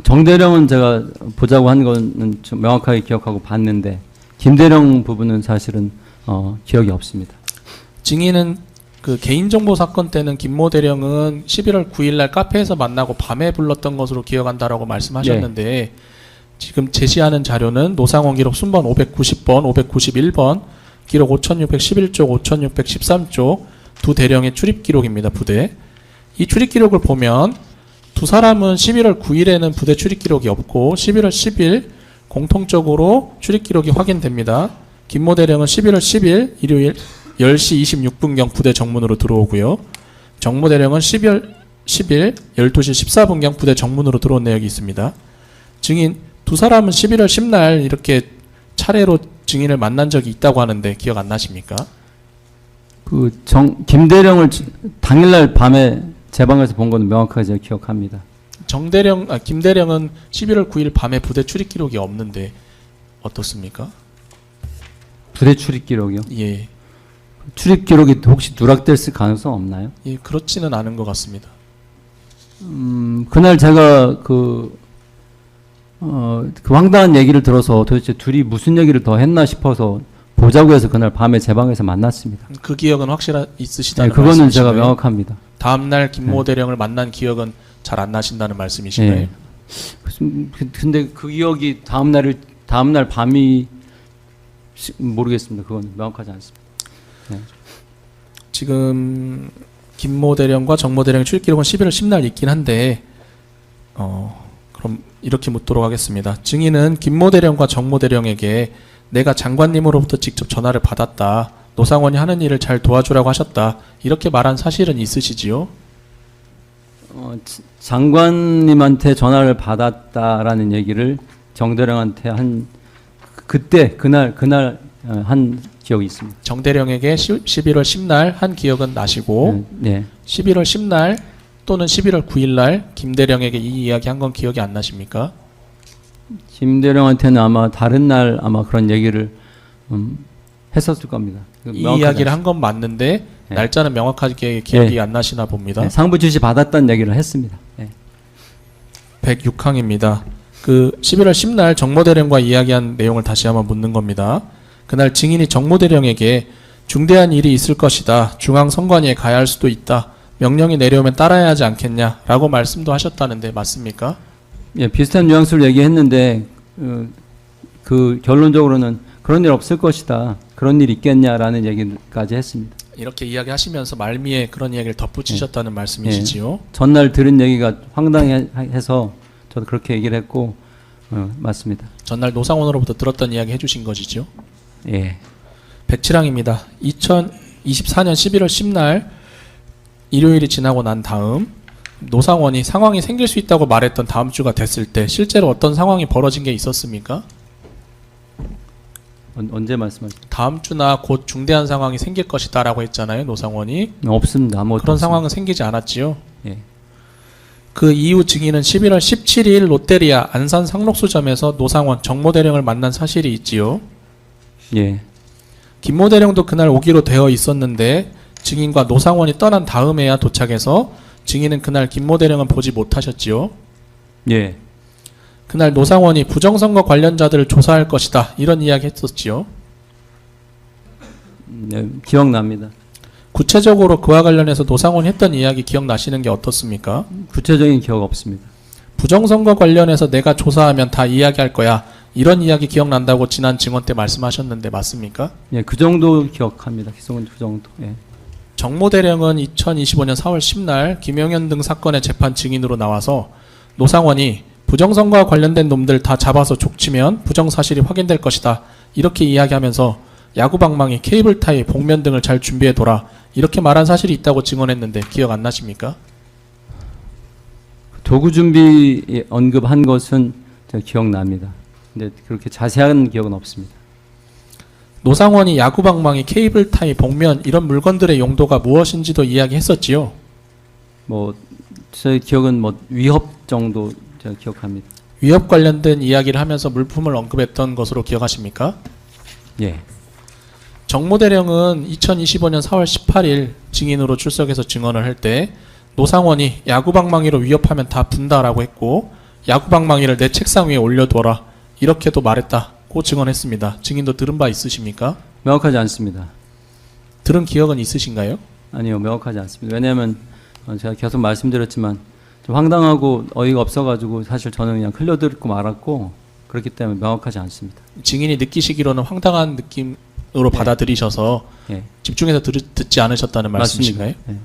정 대령은 제가 보자고 한 거는 좀 명확하게 기억하고 봤는데 김 대령 부분은 사실은 기억이 없습니다. 증인은 그 개인정보 사건 때는 김모 대령은 11월 9일 날 카페에서 만나고 밤에 불렀던 것으로 기억한다라고 말씀하셨는데 지금 제시하는 자료는 노상원 기록 순번 590번, 591번, 기록 5611쪽, 5613쪽 두 대령의 출입 기록입니다. 부대. 이 출입 기록을 보면 두 사람은 11월 9일에는 부대 출입 기록이 없고 11월 10일 공통적으로 출입 기록이 확인됩니다. 김모 대령은 11월 10일 일요일 10시 26분경 부대 정문으로 들어오고요. 정모 대령은 12월 10일 12시 14분경 부대 정문으로 들어온 내역이 있습니다. 증인 두 사람은 11월 10날 이렇게 차례로 증인을 만난 적이 있다고 하는데 기억 안 나십니까? 김 대령을 당일날 밤에 제 방에서 본 거는 명확하게 제가 기억합니다. 김 대령은 11월 9일 밤에 부대 출입 기록이 없는데 어떻습니까? 부대 출입 기록이요? 예. 출입 기록이 혹시 누락됐을 가능성 없나요? 예, 그렇지는 않은 것 같습니다. 그날 제가 그 황당한 얘기를 들어서 도대체 둘이 무슨 얘기를 더 했나 싶어서 보자고 해서 그날 밤에 제 방에서 만났습니다. 그 기억은 있으시다는 네, 그거는 말씀이시고요. 제가 명확합니다. 다음 날 김모 대령을 만난 기억은 잘 안 나신다는 말씀이신가요? 네. 근데 그 기억이 다음 날 밤이 모르겠습니다. 그건 명확하지 않습니다. 네. 지금 김모 대령과 정모 대령의 출입 기록은 11월 10날 있긴 한데 그럼 이렇게 묻도록 하겠습니다. 증인은 김모 대령과 정모 대령에게 내가 장관님으로부터 직접 전화를 받았다. 노상원이 하는 일을 잘 도와주라고 하셨다. 이렇게 말한 사실은 있으시지요? 장관님한테 전화를 받았다라는 얘기를 정 대령한테 그날 한 기억이 있습니다. 정 대령에게 11월 10날 한 기억은 나시고 네. 11월 10날 또는 11월 9일 날 김 대령에게 이 이야기 한 건 기억이 안 나십니까? 김 대령한테는 아마 다른 날 아마 그런 얘기를 했었을 겁니다. 이 이야기를 한 건 맞는데 네. 날짜는 명확하게 기억이 네. 안 나시나 봅니다. 네, 상부 지시 받았다는 얘기를 했습니다. 네. 106항입니다. 그 11월 10날 정모 대령과 이야기한 내용을 다시 한번 묻는 겁니다. 그날 증인이 정모 대령에게 중대한 일이 있을 것이다. 중앙선관위에 가야 할 수도 있다. 명령이 내려오면 따라야 하지 않겠냐라고 말씀도 하셨다는데 맞습니까? 예, 비슷한 뉘앙스를 얘기했는데 그 결론적으로는 그런 일 없을 것이다. 그런 일 있겠냐라는 얘기까지 했습니다. 이렇게 이야기하시면서 말미에 그런 이야기를 덧붙이셨다는 말씀이시지요? 전날 들은 얘기가 황당해서 저도 그렇게 얘기를 했고 맞습니다. 전날 노상원으로부터 들었던 이야기 해주신 것이죠? 예. 107항입니다. 2024년 11월 10날 일요일이 지나고 난 다음 노상원이 상황이 생길 수 있다고 말했던 다음 주가 됐을 때 실제로 어떤 상황이 벌어진 게 있었습니까? 언제 말씀하셨어요? 다음 주나 곧 중대한 상황이 생길 것이다라고 했잖아요. 노상원이. 없습니다. 아무것도 그런 없습니다. 상황은 생기지 않았지요. 예. 그 이후 증인은 11월 17일 롯데리아 안산 상록수점에서 노상원 정모 대령을 만난 사실이 있지요. 예. 김모 대령도 그날 오기로 되어 있었는데 증인과 노상원이 떠난 다음에야 도착해서 증인은 그날 김모 대령은 보지 못하셨지요. 예. 그날 노상원이 부정선거 관련자들을 조사할 것이다 이런 이야기 했었지요. 네, 기억납니다. 구체적으로 그와 관련해서 노상원이 했던 이야기 기억나시는 게 어떻습니까? 구체적인 기억 없습니다. 부정선거 관련해서 내가 조사하면 다 이야기할 거야 이런 이야기 기억난다고 지난 증언 때 말씀하셨는데 맞습니까? 예, 그 정도 기억합니다. 기성은 그 정도. 예. 정모 대령은 2025년 4월 10날 김영현 등 사건의 재판 증인으로 나와서 노상원이 부정선거와 관련된 놈들 다 잡아서 족치면 부정사실이 확인될 것이다 이렇게 이야기하면서 야구방망이, 케이블타이, 복면 등을 잘 준비해둬라 이렇게 말한 사실이 있다고 증언했는데 기억 안 나십니까? 도구 준비 언급한 것은 제가 기억납니다. 근데 그렇게 자세한 기억은 없습니다. 노상원이 야구방망이, 케이블타이, 복면 이런 물건들의 용도가 무엇인지도 이야기했었지요. 뭐 제 기억은 뭐 위협 정도 제가 기억합니다. 위협 관련된 이야기를 하면서 물품을 언급했던 것으로 기억하십니까? 예. 정모 대령은 2025년 4월 18일 증인으로 출석해서 증언을 할 때 노상원이 야구방망이로 위협하면 다 분다라고 했고 야구방망이를 내 책상 위에 올려둬라 이렇게도 말했다고 증언했습니다. 증인도 들은 바 있으십니까? 명확하지 않습니다. 들은 기억은 있으신가요? 아니요, 명확하지 않습니다. 왜냐하면 제가 계속 말씀드렸지만 좀 황당하고 어이가 없어가지고 사실 저는 그냥 흘려듣고 말았고 그렇기 때문에 명확하지 않습니다. 증인이 느끼시기로는 황당한 느낌으로 받아들이셔서 예. 집중해서 듣지 않으셨다는 맞습니다. 말씀이신가요? 예.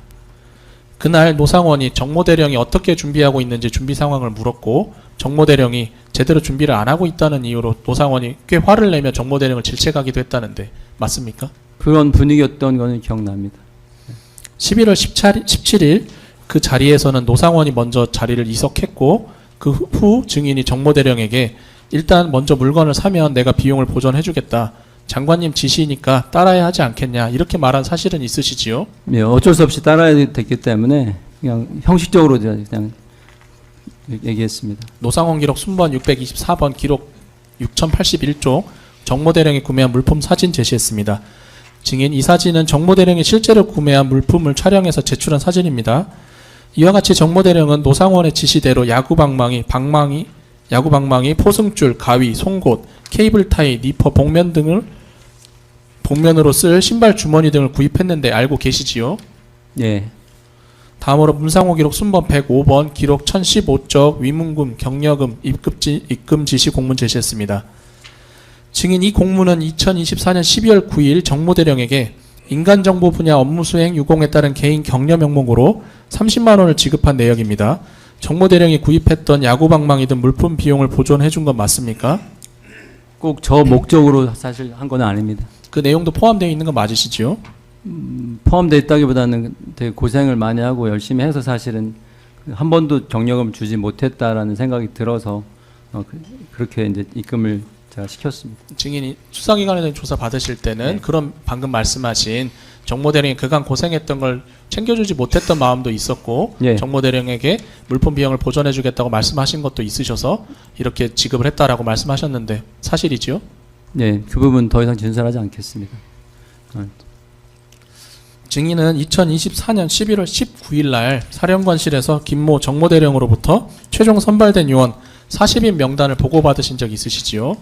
그날 노상원이 정모 대령이 어떻게 준비하고 있는지 준비 상황을 물었고 정모 대령이 제대로 준비를 안 하고 있다는 이유로 노상원이 꽤 화를 내며 정모 대령을 질책하기도 했다는데 맞습니까? 그런 분위기였던 거는 기억납니다. 11월 17일 그 자리에서는 노상원이 먼저 자리를 이석했고 그 후 증인이 정모 대령에게 일단 먼저 물건을 사면 내가 비용을 보전해주겠다. 장관님 지시니까 따라야 하지 않겠냐 이렇게 말한 사실은 있으시지요? 예, 어쩔 수 없이 따라야 됐기 때문에 그냥 형식적으로 제가 그냥 얘기했습니다. 노상원 기록 순번 624번 기록 6081쪽 정모 대령이 구매한 물품 사진 제시했습니다. 증인 이 사진은 정모 대령이 실제로 구매한 물품을 촬영해서 제출한 사진입니다. 이와 같이 정모 대령은 노상원의 지시대로 야구방망이, 포승줄, 가위, 송곳, 케이블타이, 니퍼, 복면 등을 복면으로 쓸 신발 주머니 등을 구입했는데 알고 계시지요? 예. 다음으로 문상호 기록 순번 105번 기록 1015쪽 위문금, 경력금, 입금 지시 공문 제시했습니다. 증인 이 공문은 2024년 12월 9일 정모 대령에게 인간정보 분야 업무 수행 유공에 따른 개인 격려 명목으로 30만 원을 지급한 내역입니다. 정모 대령이 구입했던 야구방망이 등 물품 비용을 보존해 준 건 맞습니까? 꼭 저 목적으로 사실 한 건 아닙니다. 그 내용도 포함되어 있는 건 맞으시죠? 포함되어 있다기보다는 되게 고생을 많이 하고 열심히 해서 사실은 한 번도 경력을 주지 못했다라는 생각이 들어서 그렇게 이제 입금을 제가 시켰습니다. 증인이 수사기관에 대한 조사 받으실 때는 네. 그런 방금 말씀하신 정모 대령이 그간 고생했던 걸 챙겨주지 못했던 마음도 있었고 예. 정모 대령에게 물품 비용을 보전해주겠다고 말씀하신 것도 있으셔서 이렇게 지급을 했다라고 말씀하셨는데 사실이지요? 네, 그 부분 더 이상 진술하지 않겠습니다. 증인은 2024년 11월 19일 날 사령관실에서 김모 정모 대령으로부터 최종 선발된 요원 40인 명단을 보고받으신 적 있으시지요?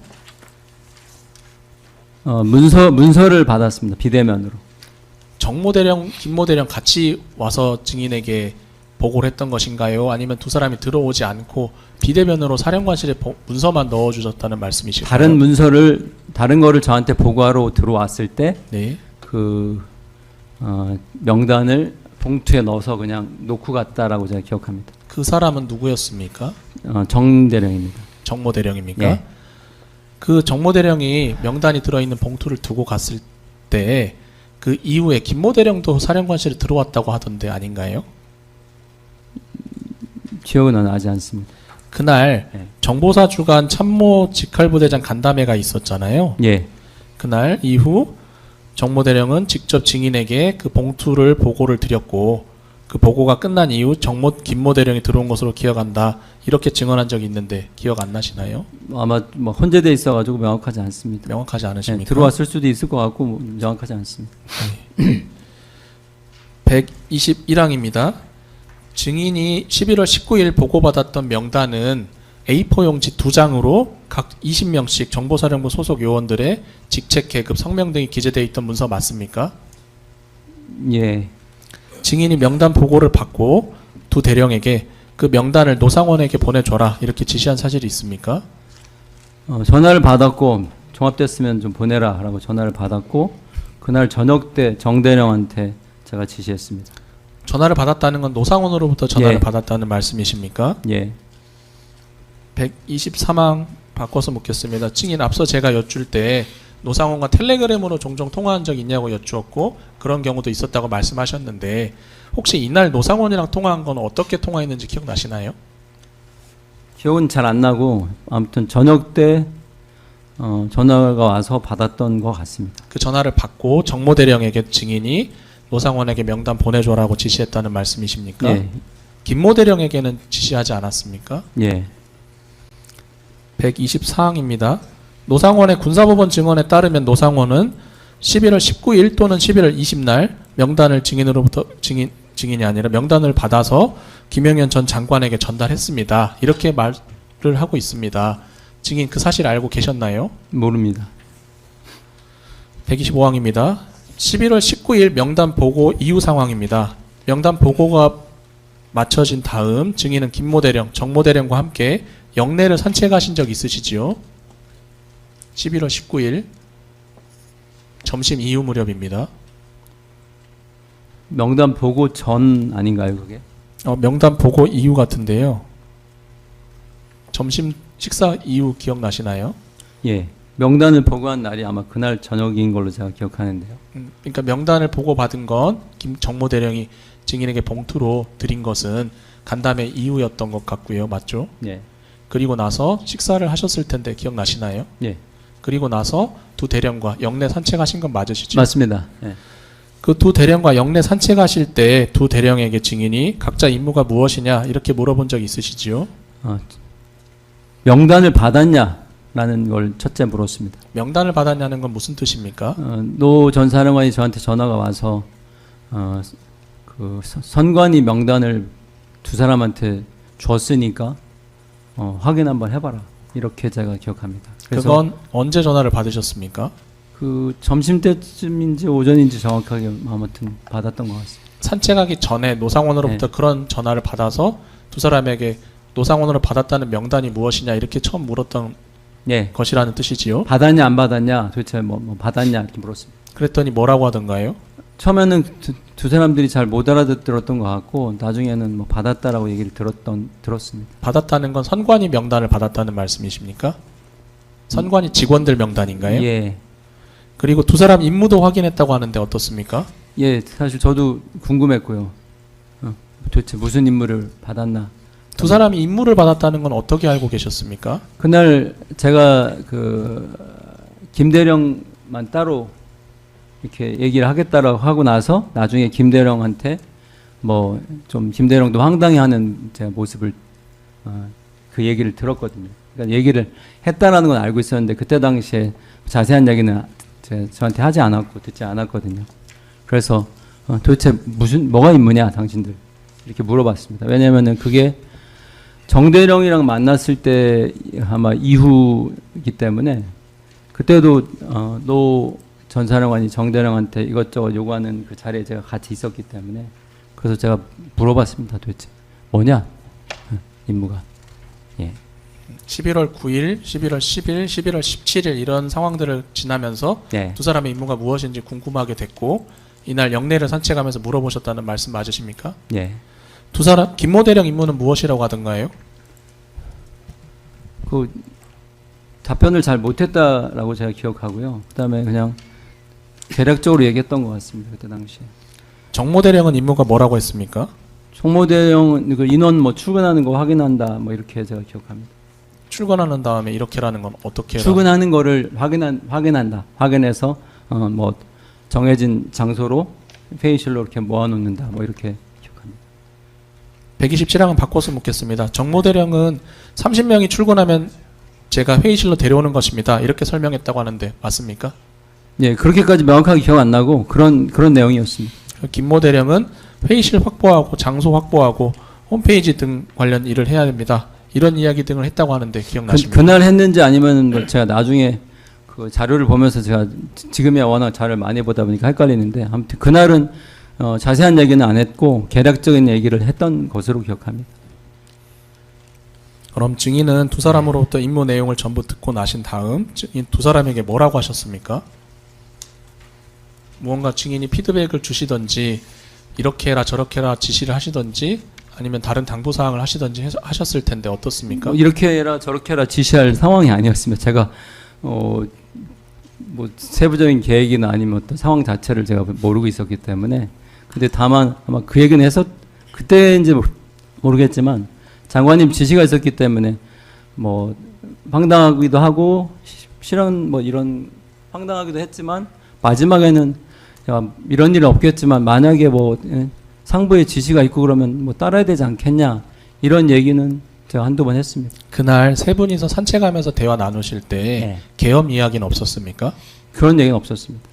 문서를 받았습니다. 비대면으로. 정모 대령, 김모 대령 같이 와서 증인에게 보고를 했던 것인가요? 아니면 두 사람이 들어오지 않고 비대면으로 사령관실에 문서만 넣어주셨다는 말씀이실까요? 다른 거를 저한테 보고하러 들어왔을 때 네. 명단을 봉투에 넣어서 그냥 놓고 갔다라고 제가 기억합니다. 그 사람은 누구였습니까? 정 대령입니다. 정모 대령입니까? 예. 그 정모 대령이 명단이 들어있는 봉투를 두고 갔을 때 그 이후에 김모 대령도 사령관실에 들어왔다고 하던데 아닌가요? 기억은 나지 않습니다. 그날 네. 정보사 주간 참모 직할부대장 간담회가 있었잖아요. 예, 그날 이후 정모대령은 직접 증인에게 그 봉투를 보고를 드렸고 그 보고가 끝난 이후 김모대령이 들어온 것으로 기억한다. 이렇게 증언한 적이 있는데 기억 안 나시나요? 아마 뭐 혼재돼 있어가지고 명확하지 않습니다. 명확하지 네, 않으십니까? 들어왔을 수도 있을 것 같고 뭐 명확하지 않습니다. 121항입니다. 증인이 11월 19일 보고받았던 명단은 A4 용지 2장으로 각 20명씩 정보사령부 소속 요원들의 직책, 계급, 성명 등이 기재되어 있던 문서 맞습니까? 예, 증인이 명단 보고를 받고 두 대령에게 그 명단을 노상원에게 보내줘라 이렇게 지시한 사실이 있습니까? 전화를 받았고 종합됐으면 좀 보내라라고 전화를 받았고 그날 저녁 때 정대령한테 제가 지시했습니다. 전화를 받았다는 건 노상원으로부터 전화를 예. 받았다는 말씀이십니까? 예, 123항 바꿔서 묻겠습니다. 증인 앞서 제가 여쭐 때 노상원과 텔레그램으로 종종 통화한 적 있냐고 여쭈었고 그런 경우도 있었다고 말씀하셨는데 혹시 이날 노상원이랑 통화한 건 어떻게 통화했는지 기억나시나요? 기억은 잘 안 나고 아무튼 저녁 때 전화가 와서 받았던 것 같습니다. 그 전화를 받고 정모대령에게 증인이 노상원에게 명단 보내줘라고 지시했다는 말씀이십니까? 예, 김모대령에게는 지시하지 않았습니까? 예, 124항입니다. 노상원의 군사법원 증언에 따르면 노상원은 11월 19일 또는 11월 20날 명단을 증인이 아니라 명단을 받아서 김영현 전 장관에게 전달했습니다. 이렇게 말을 하고 있습니다. 증인 그 사실 알고 계셨나요? 모릅니다. 125항입니다. 11월 19일 명단 보고 이후 상황입니다. 명단 보고가 마쳐진 다음 증인은 김모대령, 정모대령과 함께 영내를 산책하신 적 있으시지요? 11월 19일 점심 이후 무렵입니다. 명단 보고 전 아닌가요, 그게? 명단 보고 이후 같은데요. 점심 식사 이후 기억나시나요? 예, 명단을 보고한 날이 아마 그날 저녁인 걸로 제가 기억하는데요. 그러니까 명단을 보고 받은 건 정모대령이 증인에게 봉투로 드린 것은 간담회 이후였던 것 같고요. 맞죠? 예, 그리고 나서 식사를 하셨을 텐데 기억나시나요? 예, 그리고 나서 두 대령과 영내 산책하신 건 맞으시죠? 맞습니다. 예. 그 두 대령과 영내 산책하실 때 두 대령에게 증인이 각자 임무가 무엇이냐 이렇게 물어본 적이 있으시지요? 명단을 받았냐라는 걸 첫째 물었습니다. 명단을 받았냐는 건 무슨 뜻입니까? 노 전 사령관이 저한테 전화가 와서 그 선관위 명단을 두 사람한테 줬으니까 확인 한번 해봐라 이렇게 제가 기억합니다. 그래서 그건 언제 전화를 받으셨습니까? 그 점심 때쯤인지 오전인지 정확하게 아무튼 받았던 것 같습니다. 산책하기 전에 노상원으로부터 네. 그런 전화를 받아서 두 사람에게 노상원으로 받았다는 명단이 무엇이냐 이렇게 처음 물었던 예, 것이라는 뜻이지요. 받았냐 안 받았냐 도대체 뭐 받았냐 이렇게 물었습니다. 그랬더니 뭐라고 하던가요? 처음에는 두 사람들이 잘 못 알아들었던 것 같고 나중에는 뭐 받았다라고 얘기를 들었습니다. 받았다는 건 선관위 명단을 받았다는 말씀이십니까? 선관위 직원들 명단인가요? 예, 그리고 두 사람 임무도 확인했다고 하는데 어떻습니까? 예, 사실 저도 궁금했고요. 도대체 무슨 임무를 받았나? 두 사람이 임무를 받았다는 건 어떻게 알고 계셨습니까? 그날 제가 그 김대령만 따로 이렇게 얘기를 하겠다라고 하고 나서 나중에 김대령한테 뭐 좀 김대령도 황당해하는 제 모습을 그 얘기를 들었거든요. 그러니까 얘기를 했다라는 건 알고 있었는데 그때 당시에 자세한 얘기는 저한테 하지 않았고 듣지 않았거든요. 그래서 도대체 뭐가 임무냐 당신들 이렇게 물어봤습니다. 왜냐하면은 그게 정대령이랑 만났을 때 아마 이후이기 때문에 그때도 노 전 사령관이 정대령한테 이것저것 요구하는 그 자리에 제가 같이 있었기 때문에 그래서 제가 물어봤습니다. 도대체 뭐냐 임무가. 예. 11월 9일, 11월 10일, 11월 17일 이런 상황들을 지나면서 네. 두 사람의 임무가 무엇인지 궁금하게 됐고 이날 영내를 산책하면서 물어보셨다는 말씀 맞으십니까? 예. 두 사람 김모대령 임무는 무엇이라고 하던가요? 그 답변을 잘 못했다라고 제가 기억하고요. 그다음에 그냥 대략적으로 얘기했던 것 같습니다. 그때 당시에. 정모대령은 임무가 뭐라고 했습니까? 총무대령은 그 인원 뭐 출근하는 거 확인한다 뭐 이렇게 제가 기억합니다. 출근하는 다음에 이렇게라는 건 어떻게? 출근하는 거를 확인한다. 확인해서 뭐 정해진 장소로 회의실로 이렇게 모아놓는다. 뭐 이렇게 기억합니다. 127항은 바꿔서 묻겠습니다. 정모대령은 30명이 출근하면 제가 회의실로 데려오는 것입니다. 이렇게 설명했다고 하는데 맞습니까? 예, 그렇게까지 명확하게 기억 안 나고 그런 내용이었습니다. 김모대령은 회의실 확보하고 장소 확보하고 홈페이지 등 관련 일을 해야 됩니다. 이런 이야기 등을 했다고 하는데 기억나십니까? 그날 했는지 아니면 뭐 제가 나중에 그 자료를 보면서 제가 지금이야 워낙 자료를 많이 보다 보니까 헷갈리는데 아무튼 그날은 자세한 얘기는 안 했고 개략적인 얘기를 했던 것으로 기억합니다. 그럼 증인은 두 사람으로부터 임무 내용을 전부 듣고 나신 다음 이 두 사람에게 뭐라고 하셨습니까? 무언가 증인이 피드백을 주시던지 이렇게 해라 저렇게 해라 지시를 하시던지 아니면 다른 당부사항을 하시던지 하셨을 텐데 어떻습니까? 뭐 이렇게 해라 저렇게 해라 지시할 상황이 아니었습니다. 제가 뭐 세부적인 계획이나 아니면 어떤 상황 자체를 제가 모르고 있었기 때문에 근데 다만 아마 그 얘기는 해서 그때인지 모르겠지만 장관님 지시가 있었기 때문에 뭐 황당하기도 하고 실은 뭐 이런 황당하기도 했지만 마지막에는 이런 일은 없겠지만 만약에 뭐 상부의 지시가 있고 그러면 뭐 따라야 되지 않겠냐 이런 얘기는 제가 한두 번 했습니다. 그날 세 분이서 산책하면서 대화 나누실 때 네. 계엄 이야기는 없었습니까? 그런 얘기는 없었습니다.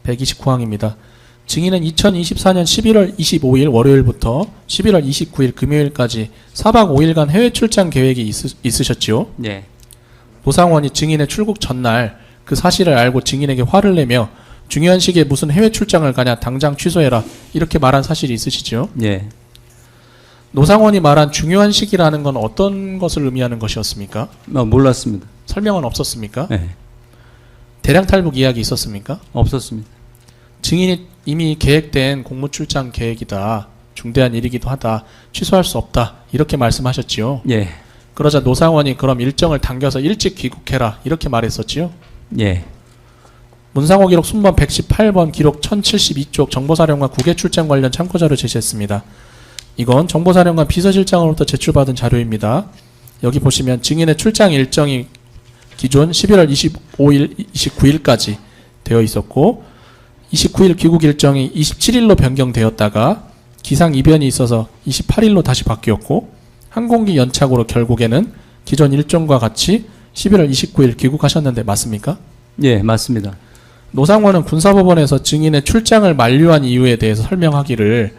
129항입니다. 증인은 2024년 11월 25일 월요일부터 11월 29일 금요일까지 4박 5일간 해외 출장 계획이 있으셨지요? 네. 노상원이 증인의 출국 전날 그 사실을 알고 증인에게 화를 내며 중요한 시기에 무슨 해외 출장을 가냐 당장 취소해라 이렇게 말한 사실이 있으시죠? 네. 노상원이 말한 중요한 시기라는 건 어떤 것을 의미하는 것이었습니까? 몰랐습니다. 설명은 없었습니까? 네. 대량 탈북 이야기 있었습니까? 없었습니다. 증인이 이미 계획된 공무 출장 계획이다. 중대한 일이기도 하다. 취소할 수 없다. 이렇게 말씀하셨지요. 예. 그러자 노상원이 그럼 일정을 당겨서 일찍 귀국해라. 이렇게 말했었지요. 예. 문상호 기록 순번 118번 기록 1072쪽 정보사령관 국외 출장 관련 참고자료 제시했습니다. 이건 정보사령관 비서실장으로부터 제출받은 자료입니다. 여기 보시면 증인의 출장 일정이 기존 11월 25일, 29일까지 되어 있었고 29일 귀국 일정이 27일로 변경되었다가 기상 이변이 있어서 28일로 다시 바뀌었고 항공기 연착으로 결국에는 기존 일정과 같이 11월 29일 귀국하셨는데 맞습니까? 예, 맞습니다. 노상원은 군사법원에서 증인의 출장을 만료한 이유에 대해서 설명하기를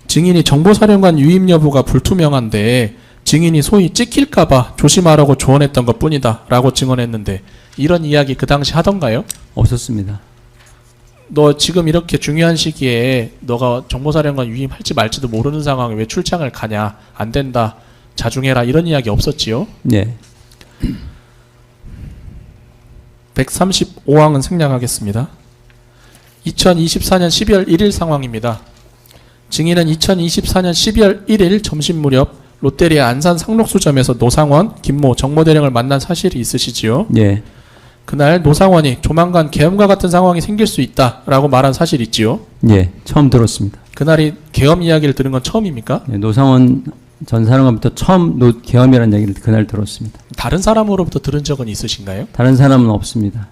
증인이 정보사령관 유임 여부가 불투명한데 증인이 소위 찍힐까봐 조심하라고 조언했던 것 뿐이다 라고 증언했는데 이런 이야기 그 당시 하던가요? 없었습니다. 너 지금 이렇게 중요한 시기에 너가 정보사령관 유임할지 말지도 모르는 상황에 왜 출장을 가냐 안 된다 자중해라 이런 이야기 없었지요? 예. 135항은 생략하겠습니다. 2024년 12월 1일 상황입니다. 증인은 2024년 12월 1일 점심 무렵 롯데리아 안산 상록수점에서 노상원, 김모, 정모대령을 만난 사실이 있으시지요? 예. 그날 노상원이 조만간 계엄과 같은 상황이 생길 수 있다라고 말한 사실이 있지요? 예. 처음 들었습니다. 그날이 계엄 이야기를 들은 건 처음입니까? 예, 노상원 전 사령관부터 처음 계엄이라는 얘기를 그날 들었습니다. 다른 사람으로부터 들은 적은 있으신가요? 다른 사람은 없습니다.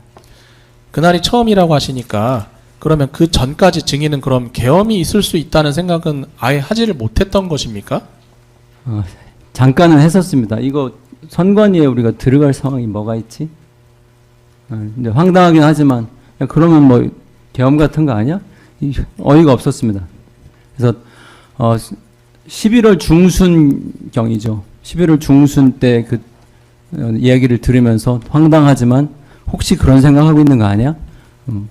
그날이 처음이라고 하시니까 그러면 그 전까지 증인은 그럼 계엄이 있을 수 있다는 생각은 아예 하지를 못했던 것입니까? 잠깐은 했었습니다. 이거 선관위에 우리가 들어갈 상황이 뭐가 있지? 근데 황당하긴 하지만 그러면 뭐 계엄 같은 거 아니야? 어이가 없었습니다. 그래서 11월 중순경이죠. 11월 중순 때 그 이야기를 들으면서 황당하지만 혹시 그런 생각하고 있는 거 아니야?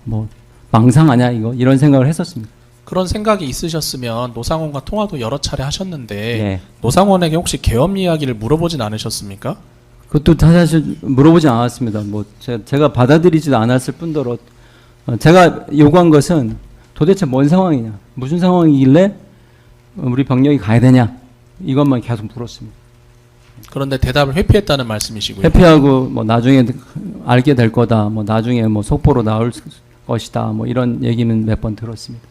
뭐 망상 아니야 이거? 이런 생각을 했었습니다. 그런 생각이 있으셨으면 노상원과 통화도 여러 차례 하셨는데 예. 노상원에게 혹시 계엄 이야기를 물어보진 않으셨습니까? 그것도 사실 물어보지 않았습니다. 뭐 제가 받아들이지도 않았을 뿐더러 제가 요구한 것은 도대체 뭔 상황이냐, 무슨 상황이길래 우리 병력이 가야 되냐 이것만 계속 물었습니다. 그런데 대답을 회피했다는 말씀이시고요. 회피하고 뭐 나중에 알게 될 거다, 뭐 나중에 뭐 속보로 나올 것이다, 뭐 이런 얘기는 몇 번 들었습니다.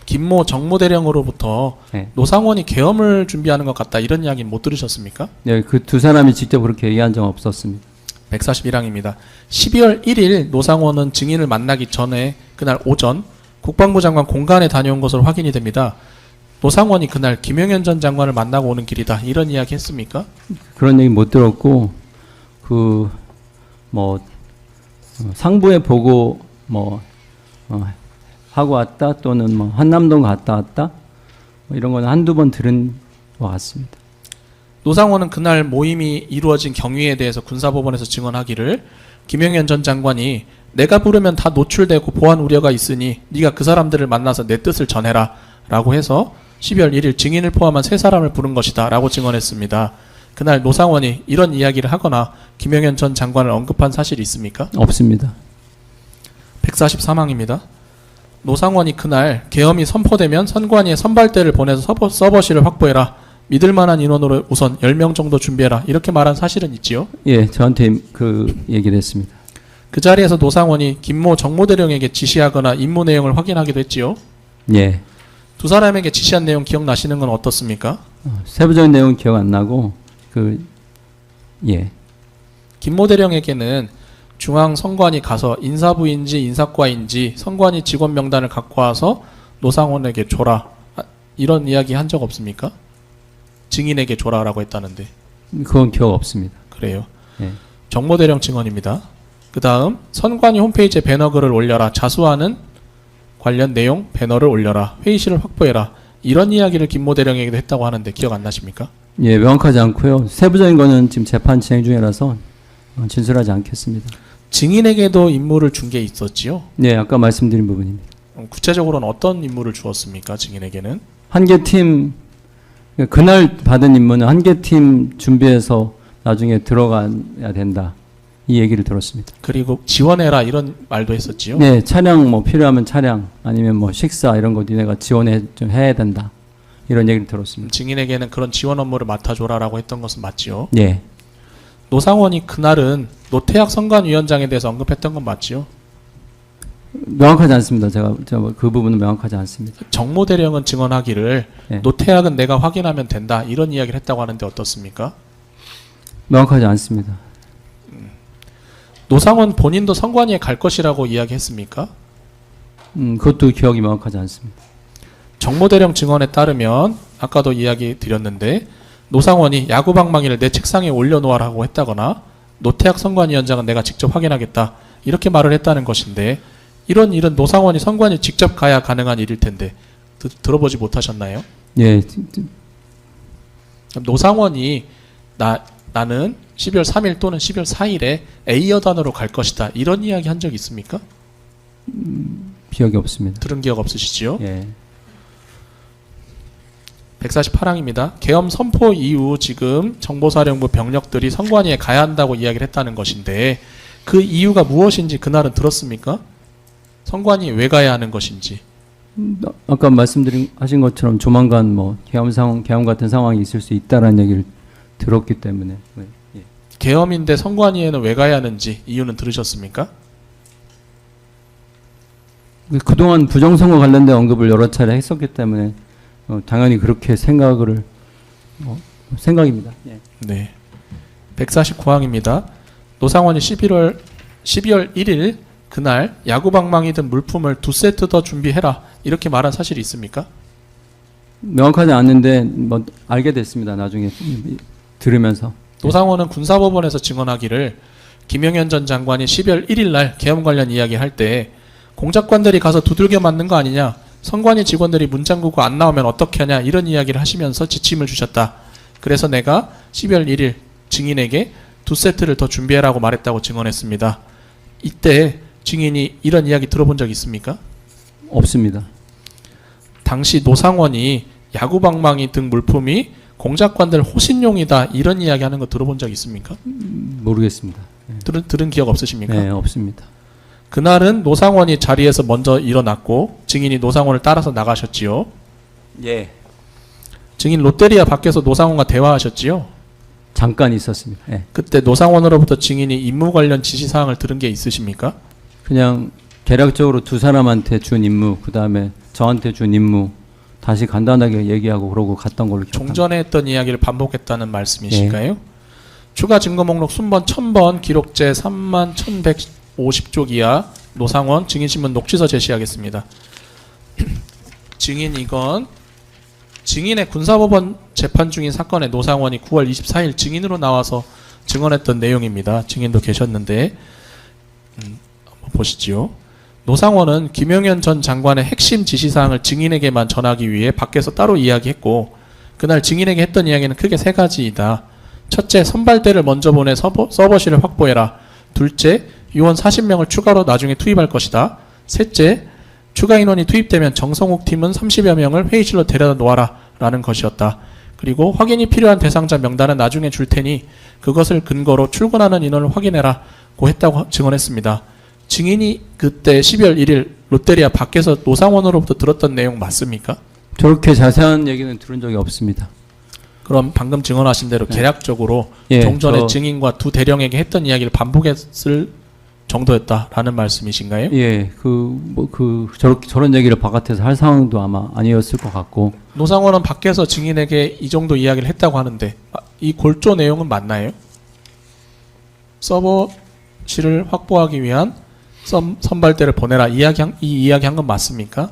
김모 정무대령으로부터 네. 노상원이 계엄을 준비하는 것 같다 이런 이야기는 못 들으셨습니까? 네, 그 두 사람이 직접 그렇게 얘기한 적 없었습니다. 141항입니다. 12월 1일 노상원은 증인을 만나기 전에 그날 오전 국방부 장관 공간에 다녀온 것으로 확인이 됩니다. 노상원이 그날 김용현 전 장관을 만나고 오는 길이다 이런 이야기 했습니까? 그런 얘기 못 들었고 상부에 보고 하고 왔다 또는 한남동 갔다 왔다 이런 거는 한두 번 들은 것 같습니다. 노상원은 그날 모임이 이루어진 경위에 대해서 군사법원에서 증언하기를 김용현 전 장관이 내가 부르면 다 노출되고 보안 우려가 있으니 네가 그 사람들을 만나서 내 뜻을 전해라 라고 해서 12월 1일 증인을 포함한 3사람을 부른 것이다 라고 증언했습니다. 그날 노상원이 이런 이야기를 하거나 김용현 전 장관을 언급한 사실이 있습니까? 없습니다. 143항입니다. 노상원이 그날 계엄이 선포되면 선관위에 선발대를 보내서 서버실을 확보해라. 믿을 만한 인원으로 우선 10명 정도 준비해라. 이렇게 말한 사실은 있지요? 예, 저한테 그 얘기를 했습니다. 그 자리에서 노상원이 김모 정무대령에게 지시하거나 임무 내용을 확인하기도 했지요? 예. 두 사람에게 지시한 내용 기억나시는 건 어떻습니까? 세부적인 내용은 기억 안 나고 예. 김모 대령에게는 중앙선관위 가서 인사부인지 인사과인지 선관위 직원 명단을 갖고 와서 노상원에게 줘라. 이런 이야기 한 적 없습니까? 증인에게 줘라라고 했다는데. 그건 기억 없습니다. 그래요. 예. 정모대령 증언입니다. 그 다음 선관위 홈페이지에 배너글을 올려라. 자수하는 관련 내용 배너를 올려라. 회의실을 확보해라. 이런 이야기를 김모 대령에게도 했다고 하는데 기억 안 나십니까? 예, 명확하지 않고요. 세부적인 거는 지금 재판 진행 중이라서 진술하지 않겠습니다. 증인에게도 임무를 준 게 있었지요? 네, 아까 말씀드린 부분입니다. 구체적으로는 어떤 임무를 주었습니까? 증인에게는? 한 개 팀, 그날 받은 임무는 한 개 팀 준비해서 나중에 들어가야 된다. 이 얘기를 들었습니다. 그리고 지원해라 이런 말도 했었지요? 네, 차량 필요하면 차량 아니면 식사 이런 거 니네가 지원해 좀 해야 된다. 이런 얘기를 들었습니다. 증인에게는 그런 지원 업무를 맡아줘라라고 했던 것은 맞지요? 예. 노상원이 그날은 노태학 선관위원장에 대해서 언급했던 건 맞지요? 명확하지 않습니다. 제가 그 부분은 명확하지 않습니다. 정모대령은 증언하기를 네. 노태학은 내가 확인하면 된다 이런 이야기를 했다고 하는데 어떻습니까? 명확하지 않습니다. 노상원 본인도 선관위에 갈 것이라고 이야기했습니까? 그것도 기억이 명확하지 않습니다. 정모대령 증언에 따르면 아까도 이야기 드렸는데 노상원이 야구방망이를 내 책상에 올려놓으라고 했다거나 노태학 선관위원장은 내가 직접 확인하겠다 이렇게 말을 했다는 것인데 이런 일은 노상원이 선관위 직접 가야 가능한 일일 텐데 들어보지 못하셨나요? 예. 노상원이 나는 12월 3일 또는 12월 4일에 A여단으로 갈 것이다 이런 이야기 한 적 있습니까? 기억이 없습니다. 들은 기억 없으시지요? 예. 148항입니다. 계엄 선포 이후 지금 정보사령부 병력들이 선관위에 가야 한다고 이야기를 했다는 것인데 그 이유가 무엇인지 그날은 들었습니까? 선관위에 왜 가야 하는 것인지. 아까 하신 것처럼 조만간 계엄 같은 상황이 있을 수 있다라는 얘기를 들었기 때문에. 예. 계엄인데 선관위에는 왜 가야 하는지 이유는 들으셨습니까? 그동안 부정선거 관련된 언급을 여러 차례 했었기 때문에 당연히 그렇게 생각입니다. 예. 네. 149항입니다. 노상원이 12월 1일 그날 야구방망이든 물품을 2세트 더 준비해라 이렇게 말한 사실이 있습니까? 명확하지 않는데 알게 됐습니다. 나중에 들으면서. 노상원은 군사법원에서 증언하기를 김용현 전 장관이 12월 1일 날 계엄 관련 이야기할 때 공작관들이 가서 두들겨 맞는 거 아니냐, 선관위 직원들이 문 잠그고 안 나오면 어떻게 하냐 이런 이야기를 하시면서 지침을 주셨다. 그래서 내가 12월 1일 증인에게 2세트를 더 준비해라고 말했다고 증언했습니다. 이때 증인이 이런 이야기 들어본 적 있습니까? 없습니다. 당시 노상원이 야구방망이 등 물품이 공작관들 호신용이다 이런 이야기 하는 거 들어본 적 있습니까? 모르겠습니다. 들은 기억 없으십니까? 네, 없습니다. 그날은 노상원이 자리에서 먼저 일어났고 증인이 노상원을 따라서 나가셨지요. 예. 증인 롯데리아 밖에서 노상원과 대화하셨지요. 잠깐 있었습니다. 예. 그때 노상원으로부터 증인이 임무 관련 지시사항을 들은 게 있으십니까? 그냥 개략적으로 두 사람한테 준 임무, 그 다음에 저한테 준 임무 다시 간단하게 얘기하고 그러고 갔던 걸로 기억합니다. 종전에 했던 이야기를 반복했다는 말씀이신가요? 추가 증거 목록 순번 1000번 기록제 31,150쪽 이하 노상원 증인신문 녹취서 제시하겠습니다. 증인 이건 증인의 군사법원 재판 중인 사건의 노상원이 9월 24일 증인으로 나와서 증언했던 내용입니다. 증인도 계셨는데 한번 보시지요. 노상원은 김용현 전 장관의 핵심 지시사항을 증인에게만 전하기 위해 밖에서 따로 이야기했고 그날 증인에게 했던 이야기는 크게 세 가지이다. 첫째, 선발대를 먼저 보내 서버실을 확보해라. 둘째, 요원 40명을 추가로 나중에 투입할 것이다. 셋째, 추가 인원이 투입되면 정성욱 팀은 30여 명을 회의실로 데려다 놓아라 라는 것이었다. 그리고 확인이 필요한 대상자 명단은 나중에 줄 테니 그것을 근거로 출근하는 인원을 확인해라 고 했다고 증언했습니다. 증인이 그때 12월 1일 롯데리아 밖에서 노상원으로부터 들었던 내용 맞습니까? 저렇게 자세한 얘기는 들은 적이 없습니다. 그럼 방금 증언하신 대로 계략적으로 예, 종전에 증인과 두 대령에게 했던 이야기를 반복했을 정도였다라는 말씀이신가요? 예, 저런 얘기를 바깥에서 할 상황도 아마 아니었을 것 같고. 노상원은 밖에서 증인에게 이 정도 이야기를 했다고 하는데 이 골조 내용은 맞나요? 서버실을 확보하기 위한 선발대를 보내라 이 이야기 한 건 맞습니까?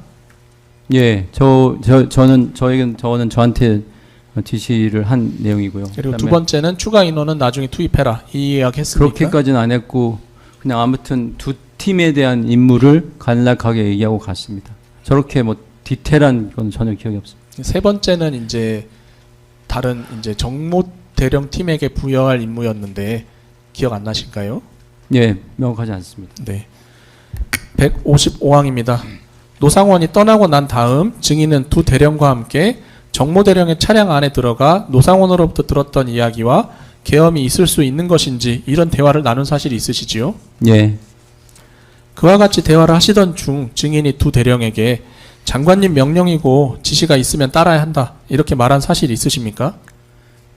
예, 저는 저한테 지시를 한 내용이고요. 그리고 두 번째는 추가 인원은 나중에 투입해라 이 이야기 했습니까? 그렇게까지는 안 했고 그냥 아무튼 두 팀에 대한 임무를 간략하게 얘기하고 갔습니다. 저렇게 뭐 디테일한 건 전혀 기억이 없습니다. 세 번째는 이제 다른 이제 정모 대령 팀에게 부여할 임무였는데 기억 안 나실까요? 예, 명확하지 않습니다. 네. 155항입니다. 노상원이 떠나고 난 다음 증인은 두 대령과 함께 정모 대령의 차량 안에 들어가 노상원으로부터 들었던 이야기와 계엄이 있을 수 있는 것인지 이런 대화를 나눈 사실이 있으시지요? 예, 그와 같이 대화를 하시던 중 증인이 두 대령에게 장관님 명령이고 지시가 있으면 따라야 한다 이렇게 말한 사실이 있으십니까?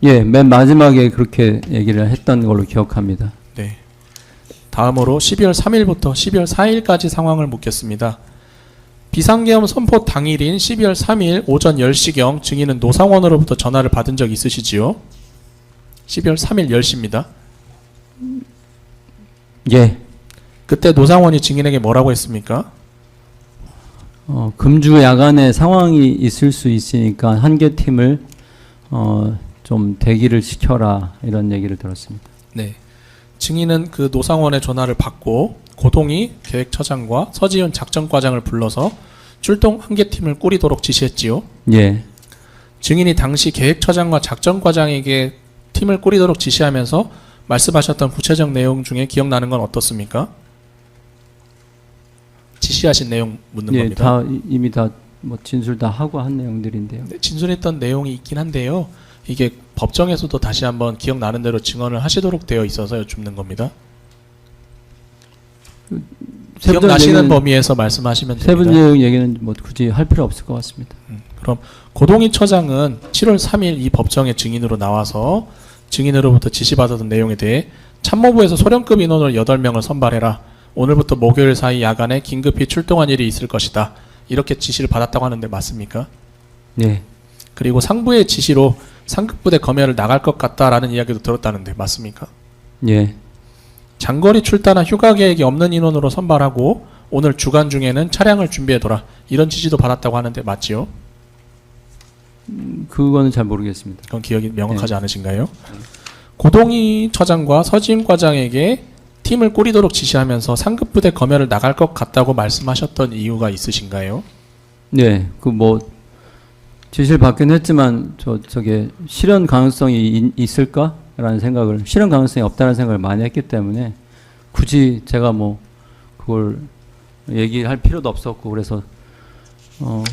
예, 맨 마지막에 그렇게 얘기를 했던 걸로 기억합니다. 네. 다음으로 12월 3일부터 12월 4일까지 상황을 묻겠습니다. 비상계엄 선포 당일인 12월 3일 오전 10시경 증인은 노상원으로부터 전화를 받은 적 있으시지요? 12월 3일 10시입니다. 예, 그때 노상원이 증인에게 뭐라고 했습니까? 금주 야간에 상황이 있을 수 있으니까 한 개 팀을 좀 대기를 시켜라 이런 얘기를 들었습니다. 네. 증인은 그 노상원의 전화를 받고 고동희 계획처장과 서지훈 작전과장을 불러서 출동 한 개 팀을 꾸리도록 지시했지요. 예, 증인이 당시 계획처장과 작전과장에게 팀을 꾸리도록 지시하면서 말씀하셨던 구체적 내용 중에 기억나는 건 어떻습니까? 지시하신 내용 묻는 예, 겁니다. 이미 다 뭐 진술 다 하고 한 내용들인데요. 네, 진술했던 내용이 있긴 한데요. 이게 법정에서도 다시 한번 기억나는 대로 증언을 하시도록 되어 있어서 여쭙는 겁니다. 기억나시는 범위에서 말씀하시면 됩니다. 세부적 얘기는 뭐 굳이 할 필요 없을 것 같습니다. 그럼 고동희 처장은 7월 3일 이 법정에 증인으로 나와서 증인으로부터 지시받았던 내용에 대해 참모부에서 소령급 인원을 8명을 선발해라. 오늘부터 목요일 사이 야간에 긴급히 출동한 일이 있을 것이다. 이렇게 지시를 받았다고 하는데 맞습니까? 네, 그리고 상부의 지시로 상급부대 검열을 나갈 것 같다라는 이야기도 들었다는데 맞습니까? 예, 장거리 출타나 휴가 계획이 없는 인원으로 선발하고 오늘 주간 중에는 차량을 준비해둬라. 이런 지시도 받았다고 하는데 맞지요? 그거는 잘 모르겠습니다. 그건 기억이 명확하지 않으신가요? 고동희 처장과 서지훈 과장에게 팀을 꾸리도록 지시하면서 상급부대 검열을 나갈 것 같다고 말씀하셨던 이유가 있으신가요? 네, 그 뭐 지시를 받긴 했지만 저게 실현 가능성이 있을까라는 생각을 실현 가능성이 없다는 생각을 많이 했기 때문에 굳이 제가 뭐 그걸 얘기할 필요도 없었고 그래서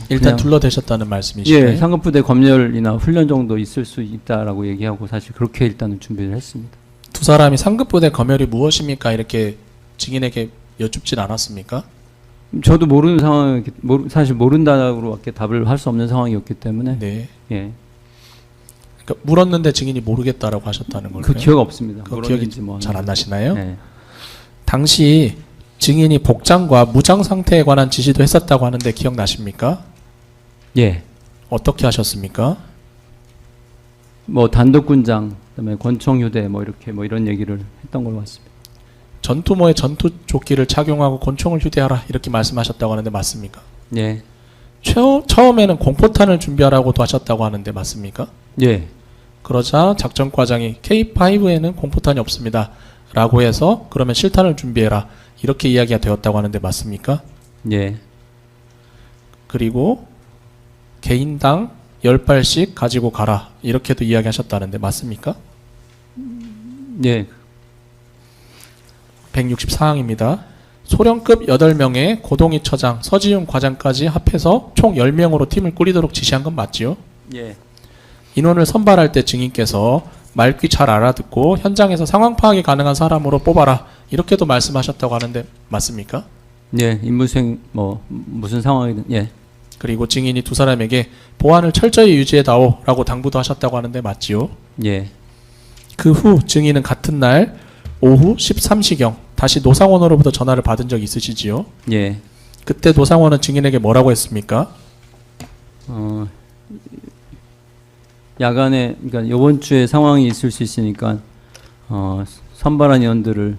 일단 그냥 둘러대셨다는 말씀이시죠? 예, 상급부대 검열이나 훈련 정도 있을 수 있다라고 얘기하고 사실 그렇게 일단은 준비를 했습니다. 두 사람이 상급부대 검열이 무엇입니까? 이렇게 증인에게 여쭙진 않았습니까? 저도 모르는 상황, 사실 모른다고 밖에 답을 할 수 없는 상황이었기 때문에 네. 예, 그러니까 물었는데 증인이 모르겠다라고 하셨다는 걸까요? 그 기억 없습니다. 그 기억이 뭐 잘 안 나시나요? 네. 당시 증인이 복장과 무장 상태에 관한 지시도 했었다고 하는데 기억나십니까? 예. 어떻게 하셨습니까? 뭐 단독군장, 그다음에 권총휴대 뭐 이렇게 뭐 이런 얘기를 했던 걸로 같습니다. 전투모에 전투조끼를 착용하고 권총을 휴대하라 이렇게 말씀하셨다고 하는데 맞습니까? 예. 처음에는 공포탄을 준비하라고도 하셨다고 하는데 맞습니까? 예. 그러자 작전과장이 K5에는 공포탄이 없습니다 라고 해서 그러면 실탄을 준비해라 이렇게 이야기가 되었다고 하는데 맞습니까? 예. 그리고 개인당 10발씩 가지고 가라 이렇게도 이야기하셨다는데 맞습니까? 예. 164항입니다. 소령급 8명의 고동희 처장, 서지훈 과장까지 합해서 총 10명으로 팀을 꾸리도록 지시한 건 맞지요? 예. 인원을 선발할 때 증인께서 말귀 잘 알아듣고 현장에서 상황 파악이 가능한 사람으로 뽑아라 이렇게도 말씀하셨다고 하는데 맞습니까? 예. 임무수행 뭐 무슨 상황이든 예. 그리고 증인이 두 사람에게 보안을 철저히 유지해다오 라고 당부도 하셨다고 하는데 맞지요? 예. 그 후 증인은 같은 날 오후 13시경 다시 노상원으로부터 전화를 받은 적이 있으시지요? 예. 그때 노상원은 증인에게 뭐라고 했습니까? 야간에 그러니까 이번 주에 상황이 있을 수 있으니까 선발한 인원들을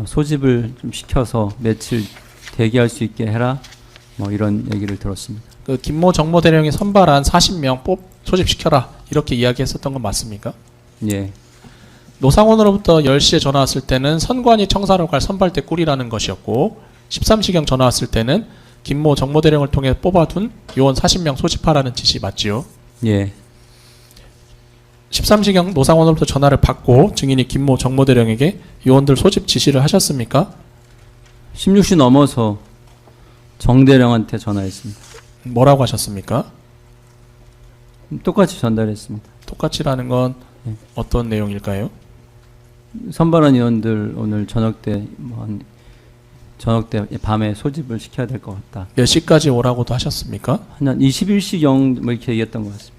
소집을 좀 시켜서 며칠 대기할 수 있게 해라. 뭐 이런 얘기를 들었습니다. 그 김모 정모대령이 선발한 40명 소집시켜라 이렇게 이야기했었던 건 맞습니까? 예. 노상원으로부터 10시에 전화 왔을 때는 선관위 청사로 갈 선발대 꿀이라는 것이었고 13시경 전화 왔을 때는 김모 정모대령을 통해 뽑아둔 요원 40명 소집하라는 지시 맞지요? 예. 13시경 노상원으로부터 전화를 받고 증인이 김모 정모대령에게 요원들 소집 지시를 하셨습니까? 16시 넘어서 정대령한테 전화했습니다. 뭐라고 하셨습니까? 똑같이 전달했습니다. 똑같이라는 건 네. 어떤 내용일까요? 선발한 인원들 오늘 저녁 때 저녁 때 밤에 소집을 시켜야 될 것 같다. 몇 시까지 오라고도 하셨습니까? 한 21시경 뭐 이렇게 얘기했던 것 같습니다.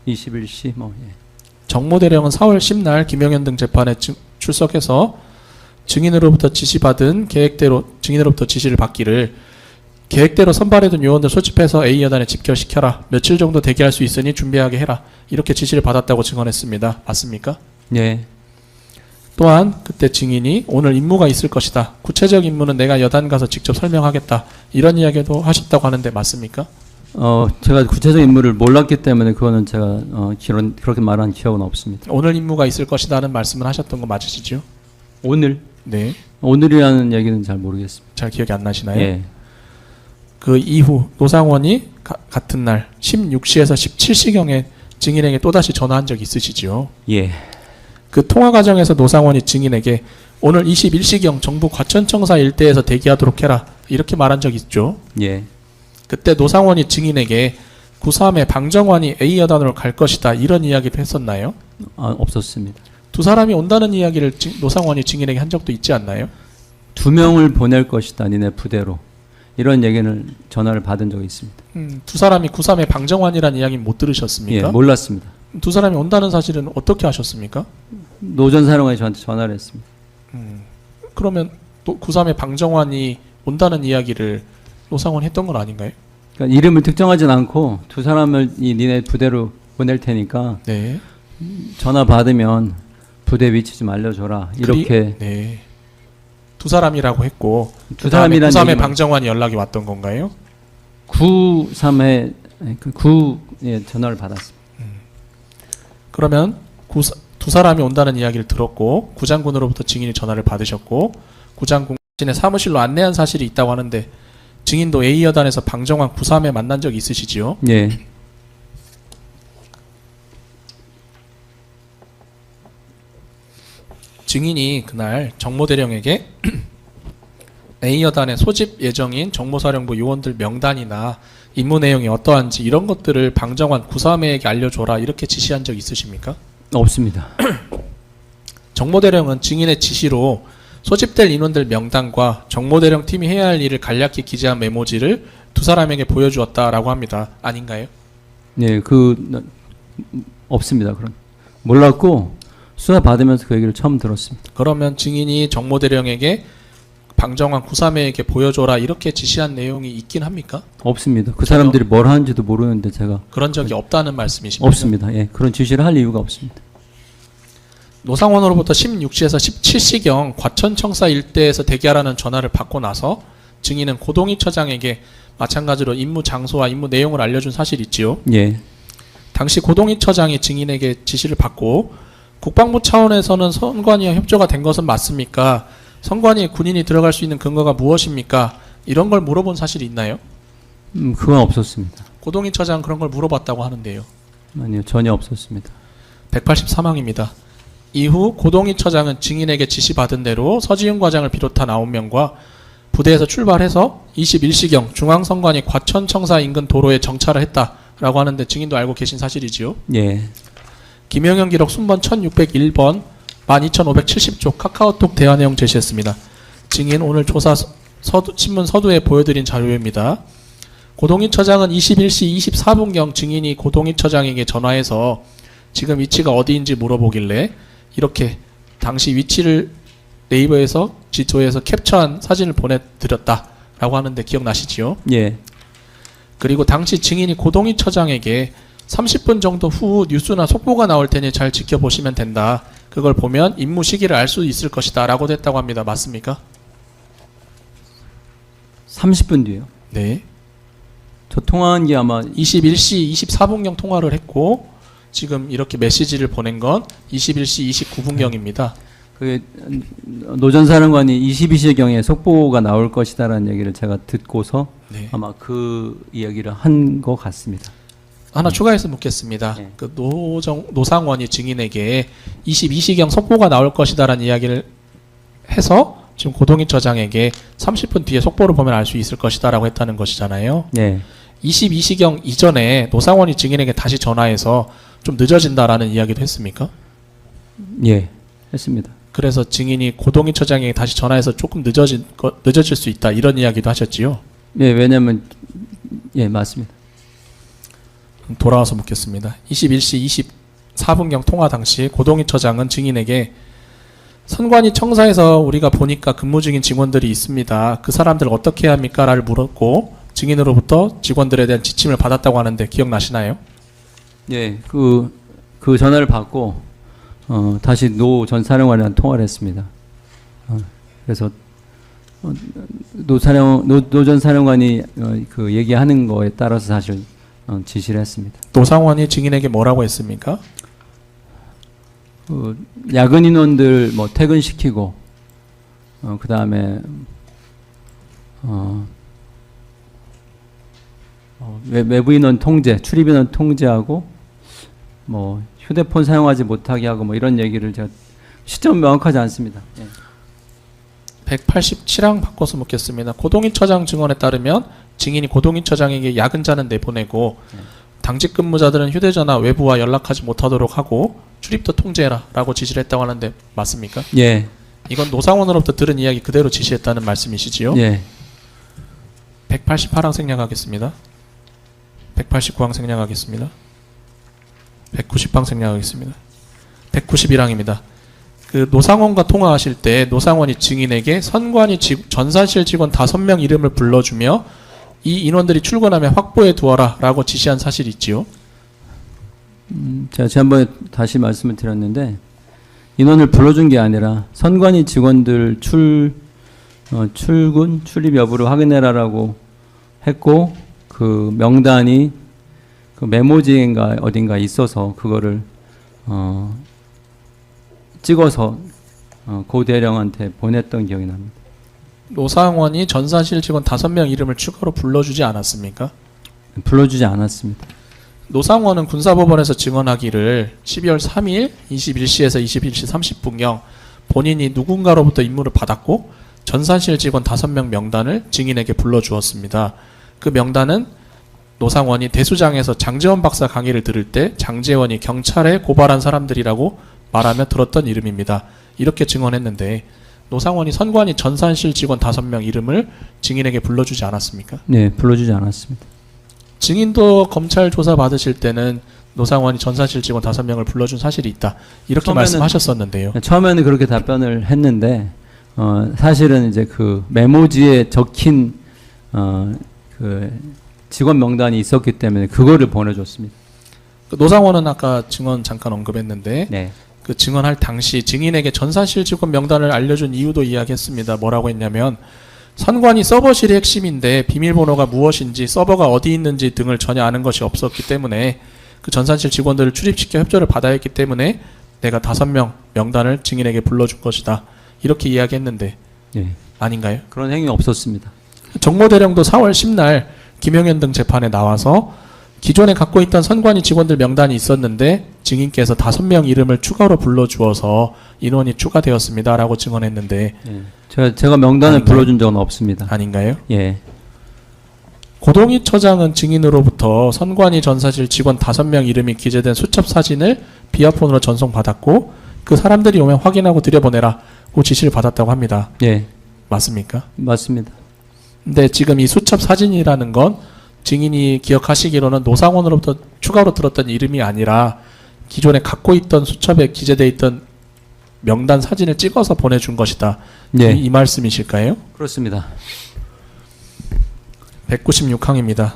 21시 뭐 예. 정모대령은 4월 10날 김영현 등 재판에 출석해서 증인으로부터 지시받은 계획대로 증인으로부터 지시를 받기를 계획대로 선발해둔 요원들 소집해서 A 여단에 집결시켜라. 며칠 정도 대기할 수 있으니 준비하게 해라. 이렇게 지시를 받았다고 증언했습니다. 맞습니까? 예. 또한 그때 증인이 오늘 임무가 있을 것이다. 구체적 임무는 내가 여단 가서 직접 설명하겠다. 이런 이야기도 하셨다고 하는데 맞습니까? 제가 구체적 인물을 몰랐기 때문에 그거는 제가 그렇게 말한 기억은 없습니다. 오늘 임무가 있을 것이다는 말씀을 하셨던 거 맞으시죠? 오늘? 네. 오늘이라는 얘기는 잘 모르겠습니다. 잘 기억이 안 나시나요? 예. 그 이후 노상원이 같은 날 16시에서 17시경에 증인에게 또다시 전화한 적이 있으시죠? 예. 그 통화 과정에서 노상원이 증인에게 오늘 21시경 정부 과천청사 일대에서 대기하도록 해라. 이렇게 말한 적이 있죠? 예. 그때 노상원이 증인에게 9.3의 방정환이 A 여단으로 갈 것이다. 이런 이야기를 했었나요? 없었습니다. 두 사람이 온다는 이야기를 노상원이 증인에게 한 적도 있지 않나요? 2명을 보낼 것이다. 니네 부대로. 이런 얘기는 전화를 받은 적이 있습니다. 두 사람이 9.3의 방정환이라는 이야기는 못 들으셨습니까? 예, 몰랐습니다. 두 사람이 온다는 사실은 어떻게 하셨습니까? 노전 사령관이 저한테 전화를 했습니다. 그러면 또 9.3의 방정환이 온다는 이야기를 노상원이 했던 건 아닌가요? 그러니까 이름을 특정하진 않고 두 사람을 니네 부대로 보낼 테니까 네. 전화 받으면 부대 위치 좀 알려줘라. 이렇게 네. 두 사람이라고 했고 두 사람이라는 9.3의 얘기만- 방정환이 연락이 왔던 건가요? 9.3에 예, 전화를 받았습니다. 그러면 두 사람이 온다는 이야기를 들었고 구장군으로부터 증인이 전화를 받으셨고 구장군 자신의 사무실로 안내한 사실이 있다고 하는데 증인도 A 여단에서 방정환 9.3에 만난 적이 있으시지요? 예. 증인이 그날 정모대령에게 A 여단의 소집 예정인 정모사령부 요원들 명단이나 임무 내용이 어떠한지 이런 것들을 방정환 9.3에게 알려줘라 이렇게 지시한 적 있으십니까? 없습니다. 정모대령은 증인의 지시로 소집될 인원들 명단과 정모대령 팀이 해야 할 일을 간략히 기재한 메모지를 두 사람에게 보여주었다라고 합니다. 아닌가요? 네, 없습니다. 그런 몰랐고 수사 받으면서 그 얘기를 처음 들었습니다. 그러면 증인이 정모대령에게 방정환 932에게 보여줘라 이렇게 지시한 내용이 있긴 합니까? 없습니다. 그 사람들이 뭘 하는지도 모르는데 제가 그런 적이 없다는 말씀이십니까? 없습니다. 예, 그런 지시를 할 이유가 없습니다. 노상원으로부터 16시에서 17시경 과천청사 일대에서 대기하라는 전화를 받고 나서 증인은 고동희 처장에게 마찬가지로 임무 장소와 임무 내용을 알려준 사실이 있지요. 예, 당시 고동희 처장이 증인에게 지시를 받고 국방부 차원에서는 선관위와 협조가 된 것은 맞습니까? 선관위에 군인이 들어갈 수 있는 근거가 무엇입니까? 이런 걸 물어본 사실이 있나요? 그건 없었습니다. 고동희 처장 그런 걸 물어봤다고 하는데요. 아니요, 전혀 없었습니다. 183항입니다. 이후 고동희 처장은 증인에게 지시받은 대로 서지훈 과장을 비롯한 9명과 부대에서 출발해서 21시경 중앙선관위 과천청사 인근 도로에 정차를 했다라고 하는데 증인도 알고 계신 사실이지요. 예, 김영현 기록 순번 1601번 12570쪽 카카오톡 대화 내용 제시했습니다. 증인 오늘 조사 신문 서두에 보여드린 자료입니다. 고동희 처장은 21시 24분경 증인이 고동희 처장에게 전화해서 지금 위치가 어디인지 물어보길래 이렇게 당시 위치를 네이버에서 지도에서 캡처한 사진을 보내드렸다라고 하는데 기억나시지요? 예, 그리고 당시 증인이 고동희 처장에게 30분 정도 후 뉴스나 속보가 나올 테니 잘 지켜보시면 된다. 그걸 보면 임무 시기를 알 수 있을 것이다 라고 됐다고 합니다. 맞습니까? 30분 뒤에요. 네. 저 통화한 게 아마 21시 24분경 통화를 했고 지금 이렇게 메시지를 보낸 건 21시 29분경입니다. 그 노 전 사령관이 22시경에 속보가 나올 것이다라는 얘기를 제가 듣고서 네. 아마 그 이야기를 한 것 같습니다. 하나 추가해서 묻겠습니다. 네. 그 노상원이 증인에게 22시경 속보가 나올 것이다라는 이야기를 해서 지금 고동희 처장에게 30분 뒤에 속보를 보면 알 수 있을 것이다라고 했다는 것이잖아요. 네, 22시경 이전에 노상원이 증인에게 다시 전화해서 좀 늦어진다라는 이야기도 했습니까? 예, 했습니다. 그래서 증인이 고동희 처장에게 다시 전화해서 조금 늦어질 수 있다 이런 이야기도 하셨지요. 예, 왜냐면 예, 맞습니다. 돌아와서 묻겠습니다. 21시 24분경 통화 당시 고동희 처장은 증인에게 선관위 청사에서 우리가 보니까 근무 중인 직원들이 있습니다. 그 사람들 어떻게 해야 합니까? 라를 물었고 증인으로부터 직원들에 대한 지침을 받았다고 하는데 기억나시나요? 예, 그 전화를 받고 다시 노 전 사령관이랑 통화를 했습니다. 그래서 노 전 사령관이 그 얘기하는 거에 따라서 사실 지시를 했습니다. 노상원이 증인에게 뭐라고 했습니까? 야근 인원들 뭐 퇴근시키고 그 다음에 외부 인원 통제, 출입 인원 통제하고 뭐 휴대폰 사용하지 못하게 하고 뭐 이런 얘기를 제가 시점 명확하지 않습니다. 예. 187항 바꿔서 묻겠습니다. 고동희 처장 증언에 따르면 증인이 고동희 처장에게 야근자는 내보내고 당직 근무자들은 휴대전화 외부와 연락하지 못하도록 하고 출입도 통제해라 라고 지시를 했다고 하는데 맞습니까? 예. 이건 노상원으로부터 들은 이야기 그대로 지시했다는 말씀이시지요? 예. 188항 생략하겠습니다. 189항 생략하겠습니다. 190항 생략하겠습니다. 191항입니다. 그 노상원과 통화하실 때 노상원이 증인에게 선관위 전산실 직원 5명 이름을 불러주며 이 인원들이 출근하면 확보해 두어라 라고 지시한 사실이 있지요. 제가 지난번에 다시 말씀을 드렸는데 인원을 불러준 게 아니라 선관위 직원들 출근 출입 여부를 확인해라라고 했고 그 명단이 그 메모지인가 어딘가 있어서 그거를 찍어서 고 대령한테 보냈던 기억이 납니다. 노상원이 전산실 직원 5명 이름을 추가로 불러주지 않았습니까? 불러주지 않았습니다. 노상원은 군사법원에서 증언하기를 12월 3일 21시에서 21시 30분경 본인이 누군가로부터 임무를 받았고 전산실 직원 5명 명단을 증인에게 불러주었습니다. 그 명단은 노상원이 대수장에서 장재원 박사 강의를 들을 때 장재원이 경찰에 고발한 사람들이라고 말하며 들었던 이름입니다. 이렇게 증언했는데 노상원이 선관위 전산실 직원 5명 이름을 증인에게 불러주지 않았습니까? 네, 불러주지 않았습니다. 증인도 검찰 조사 받으실 때는 노상원이 전산실 직원 5명을 불러준 사실이 있다. 이렇게 처음에는- 말씀하셨었는데요. 처음에는 그렇게 답변을 했는데 사실은 이제 그 메모지에 적힌 그 직원 명단이 있었기 때문에 그거를 보내줬습니다. 그 노상원은 아까 증언 잠깐 언급했는데 네. 그 증언할 당시 증인에게 전산실 직원 명단을 알려준 이유도 이야기했습니다. 뭐라고 했냐면 선관위 서버실이 핵심인데 비밀번호가 무엇인지 서버가 어디 있는지 등을 전혀 아는 것이 없었기 때문에 그 전산실 직원들을 출입시켜 협조를 받아야 했기 때문에 내가 5명 명단을 증인에게 불러준 것이다. 이렇게 이야기했는데 네. 아닌가요? 그런 행위 없었습니다. 정모대령도 4월 10날 김영현 등 재판에 나와서 기존에 갖고 있던 선관위 직원들 명단이 있었는데 증인께서 5명 이름을 추가로 불러주어서 인원이 추가되었습니다라고 증언했는데 제가 명단을 아닌가요? 불러준 적은 없습니다. 아닌가요? 예. 고동희 처장은 증인으로부터 선관위 전사실 직원 5명 이름이 기재된 수첩 사진을 비아폰으로 전송받았고 그 사람들이 오면 확인하고 들여보내라고 지시를 받았다고 합니다. 예. 맞습니까? 맞습니다. 근데 지금 이 수첩 사진이라는 건 증인이 기억하시기로는 노상원으로부터 추가로 들었던 이름이 아니라 기존에 갖고 있던 수첩에 기재되어 있던 명단 사진을 찍어서 보내준 것이다. 네. 이 말씀이실까요? 그렇습니다. 196항입니다.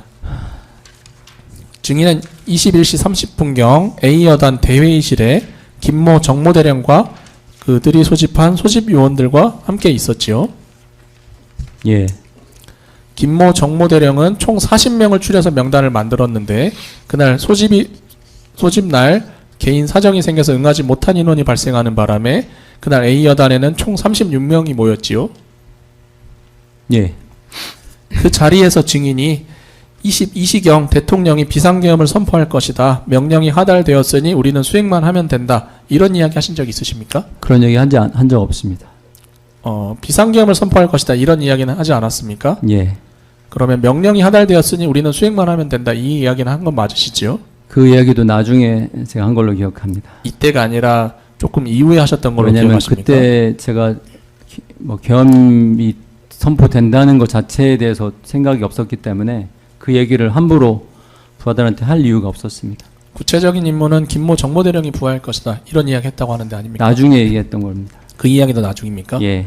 증인은 21시 30분경 A여단 대회의실에 김모 정모대령과 그들이 소집한 소집 요원들과 함께 있었지요. 예. 김모 정모대령은 총 40명을 추려서 명단을 만들었는데 그날 소집날 개인 사정이 생겨서 응하지 못한 인원이 발생하는 바람에 그날 A여단에는 총 36명이 모였지요. 예. 그 자리에서 증인이 22시경 대통령이 비상계엄을 선포할 것이다. 명령이 하달되었으니 우리는 수행만 하면 된다. 이런 이야기 하신 적 있으십니까? 그런 얘기 한 적 없습니다. 비상계엄을 선포할 것이다. 이런 이야기는 하지 않았습니까? 예. 그러면 명령이 하달되었으니 우리는 수행만 하면 된다. 이 이야기는 한 건 맞으시죠? 그 이야기도 나중에 제가 한 걸로 기억합니다. 이때가 아니라 조금 이후에 하셨던 걸로 왜냐하면 기억하십니까? 그때 제가 계엄이 선포된다는 것 자체에 대해서 생각이 없었기 때문에 그 얘기를 함부로 부하들한테 할 이유가 없었습니다. 구체적인 임무는 김모 정모대령이 부하할 것이다. 이런 이야기 했다고 하는데 아닙니까? 나중에 얘기했던 겁니다. 그 이야기도 나중입니까? 예.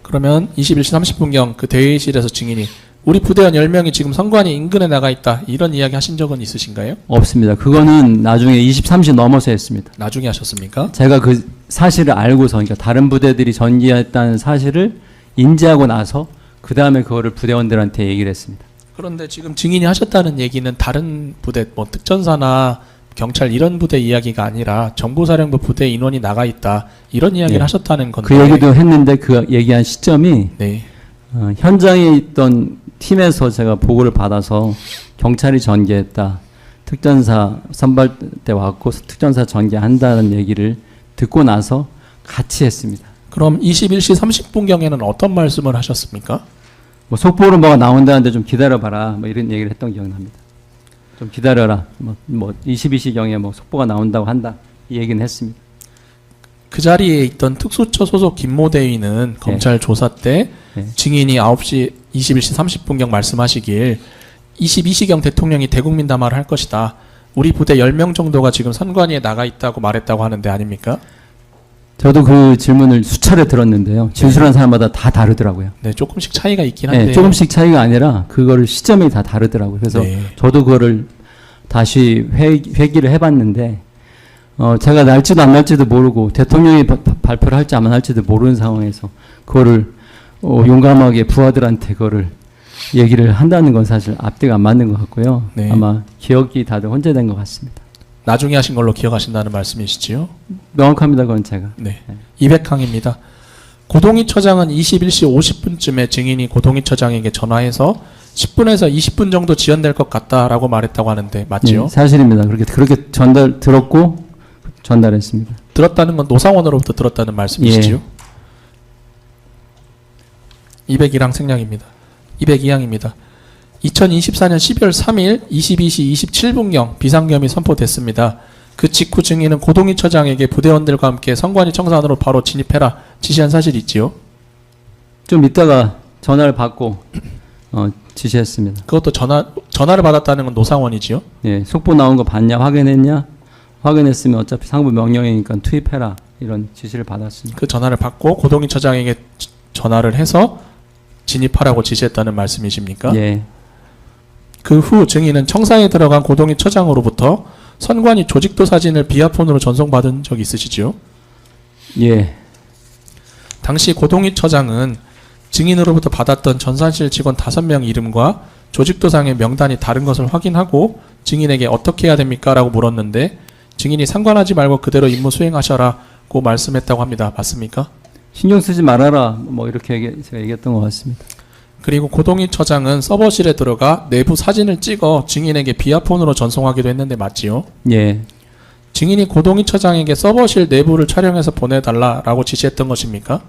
그러면 21시 30분경 그 대회의실에서 증인이 우리 부대원 10명이 지금 선관위 인근에 나가 있다. 이런 이야기 하신 적은 있으신가요? 없습니다. 그거는 나중에 23시 넘어서 했습니다. 나중에 하셨습니까? 제가 그 사실을 알고서, 그러니까 다른 부대들이 전기했다는 사실을 인지하고 나서 그 다음에 그거를 부대원들한테 얘기를 했습니다. 그런데 지금 증인이 하셨다는 얘기는 다른 부대, 뭐 특전사나 경찰 이런 부대 이야기가 아니라 정보사령부 부대 인원이 나가 있다. 이런 이야기를 예. 하셨다는 건데. 그 얘기도 했는데 그 얘기한 시점이 네. 현장에 있던 팀에서 제가 보고를 받아서 경찰이 전개했다. 특전사 선발대 왔고 특전사 전개한다는 얘기를 듣고 나서 같이 했습니다. 그럼 21시 30분경에는 어떤 말씀을 하셨습니까? 뭐 속보로 뭐가 나온다는데 좀 기다려봐라. 뭐 이런 얘기를 했던 기억이 납니다. 좀 기다려라. 뭐 22시경에 뭐 속보가 나온다고 한다. 이 얘기는 했습니다. 그 자리에 있던 특수처 소속 김모 대위는 검찰 조사 때 증인이 9시 21시 30분경 말씀하시길 22시경 대통령이 대국민 담화를 할 것이다. 우리 부대 10명 정도가 지금 선관위에 나가 있다고 말했다고 하는데 아닙니까? 저도 그 질문을 수차례 들었는데요. 진술한 사람마다 다 다르더라고요. 네, 조금씩 차이가 있긴 한데. 네, 조금씩 차이가 아니라 그거를 시점이 다 다르더라고요. 그래서 네. 저도 그거를 다시 회기를 해봤는데 제가 날지도 안 날지도 모르고 대통령이 발표를 할지 안 할지도 모르는 상황에서 그거를 용감하게 부하들한테 그거를 얘기를 한다는 건 사실 앞뒤가 안 맞는 것 같고요. 네. 아마 기억이 다들 혼재된 것 같습니다. 나중에 하신 걸로 기억하신다는 말씀이시지요? 명확합니다. 그건 제가. 네. 200항입니다. 고동희 처장은 21시 50분쯤에 증인이 고동희 처장에게 전화해서 10분에서 20분 정도 지연될 것 같다라고 말했다고 하는데 맞지요? 네, 사실입니다. 그렇게 들었고 전달했습니다. 들었다는 건 노상원으로부터 들었다는 말씀이시지요? 201항 생략입니다. 202항입니다. 2024년 12월 3일 22시 27분경 비상계엄이 선포됐습니다. 그 직후 증인은 고동희 처장에게 부대원들과 함께 선관위 청산으로 바로 진입해라 지시한 사실이 있지요? 좀 이따가 전화를 받고 지시했습니다. 그것도 전화를 받았다는 건 노상원이지요? 예, 속보 나온 거 봤냐, 확인했냐? 확인했으면 어차피 상부 명령이니까 투입해라. 이런 지시를 받았습니다. 그 전화를 받고 고동희 처장에게 전화를 해서 진입하라고 지시했다는 말씀이십니까? 예, 그 후 증인은 청사에 들어간 고동희 처장으로부터 선관위 조직도 사진을 비아폰으로 전송받은 적이 있으시죠? 예, 당시 고동희 처장은 증인으로부터 받았던 전산실 직원 5명 이름과 조직도상의 명단이 다른 것을 확인하고 증인에게 어떻게 해야 됩니까? 라고 물었는데 증인이 상관하지 말고 그대로 임무 수행하셔라고 말씀했다고 합니다. 맞습니까? 신경 쓰지 말아라 뭐 이렇게 제가 얘기했던 것 같습니다. 그리고 고동희 처장은 서버실에 들어가 내부 사진을 찍어 증인에게 비아폰으로 전송하기도 했는데 맞지요? 예, 증인이 고동희 처장에게 서버실 내부를 촬영해서 보내달라라고 지시했던 것입니까?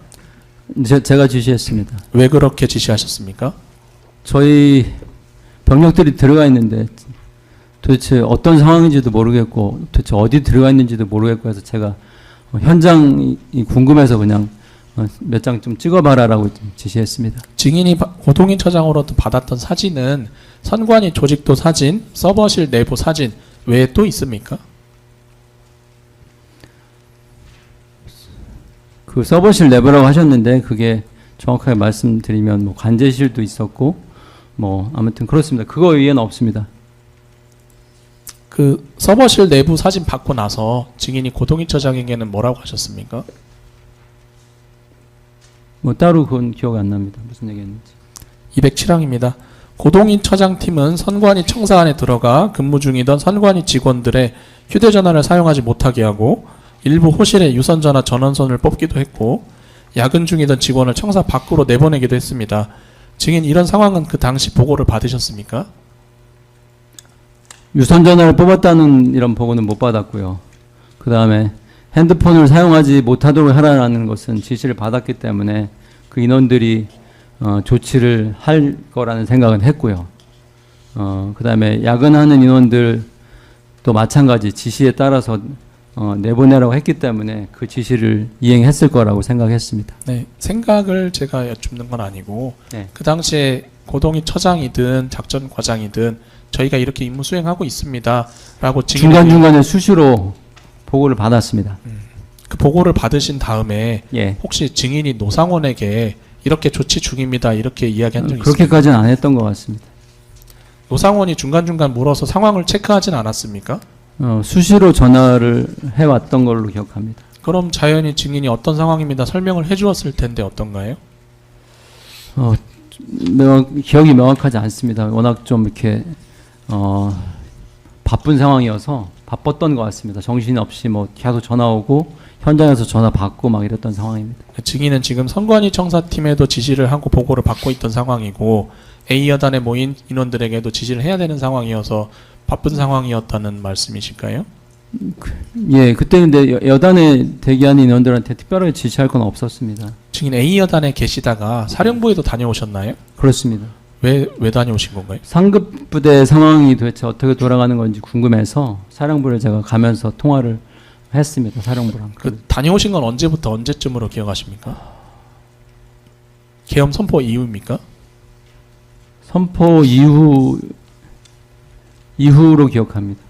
제가 지시했습니다. 왜 그렇게 지시하셨습니까? 저희 병력들이 들어가 있는데 도대체 어떤 상황인지도 모르겠고 도대체 어디 들어가 있는지도 모르겠고 해서 제가 현장이 궁금해서 그냥 몇 장 좀 찍어봐라라고 지시했습니다. 증인이 고동희 처장으로부터 받았던 사진은 선관위 조직도 사진, 서버실 내부 사진 외에 또 있습니까? 그 서버실 내부라고 하셨는데 그게 정확하게 말씀드리면 뭐 관제실도 있었고 뭐 아무튼 그렇습니다. 그거 외에는 없습니다. 그 서버실 내부 사진 받고 나서 증인이 고동희 처장에게는 뭐라고 하셨습니까? 뭐 따로 그건 기억 안 납니다. 무슨 얘기했는지. 207항입니다. 고동희 처장팀은 선관위 청사 안에 들어가 근무 중이던 선관위 직원들의 휴대전화를 사용하지 못하게 하고 일부 호실에 유선전화 전원선을 뽑기도 했고 야근 중이던 직원을 청사 밖으로 내보내기도 했습니다. 증인 이런 상황은 그 당시 보고를 받으셨습니까? 유선전화를 뽑았다는 이런 보고는 못 받았고요. 그 다음에 핸드폰을 사용하지 못하도록 하라는 것은 지시를 받았기 때문에 그 인원들이 조치를 할 거라는 생각은 했고요. 그 다음에 야근하는 인원들도 마찬가지 지시에 따라서 내보내라고 했기 때문에 그 지시를 이행했을 거라고 생각했습니다. 네, 생각을 제가 여쭙는 건 아니고 네. 그 당시에 고동희 처장이든 작전 과장이든 저희가 이렇게 임무 수행하고 있습니다라고 중간중간에 수시로 보고를 받았습니다. 그 보고를 받으신 다음에 예. 혹시 증인이 노상원에게 이렇게 조치 중입니다 이렇게 이야기한 적이 있습니까? 그렇게까지는 안 했던 것 같습니다. 노상원이 중간중간 물어서 상황을 체크하진 않았습니까? 수시로 전화를 해왔던 걸로 기억합니다. 그럼 자연히 증인이 어떤 상황입니다 설명을 해주었을 텐데 어떤가요? 기억이 명확하지 않습니다. 워낙 좀 이렇게 바쁜 상황이어서 바빴던 것 같습니다. 정신없이 뭐 계속 전화 오고 현장에서 전화 받고 막 이랬던 상황입니다. 증인은 지금 선관위 청사팀에도 지시를 하고 보고를 받고 있던 상황이고 A 여단에 모인 인원들에게도 지시를 해야 되는 상황이어서 바쁜 상황이었다는 말씀이실까요? 예, 그때 근데 여단에 대기하는 인원들한테 특별하게 지시할 건 없었습니다. 증인 A 여단에 계시다가 사령부에도 다녀오셨나요? 그렇습니다. 왜 다녀오신 건가요? 상급 부대 상황이 도대체 어떻게 돌아가는 건지 궁금해서 사령부를 제가 가면서 통화를 했습니다. 사령부랑. 다녀오신 건 언제부터 언제쯤으로 기억하십니까? 계엄 선포 이후입니까? 선포 이후로 기억합니다.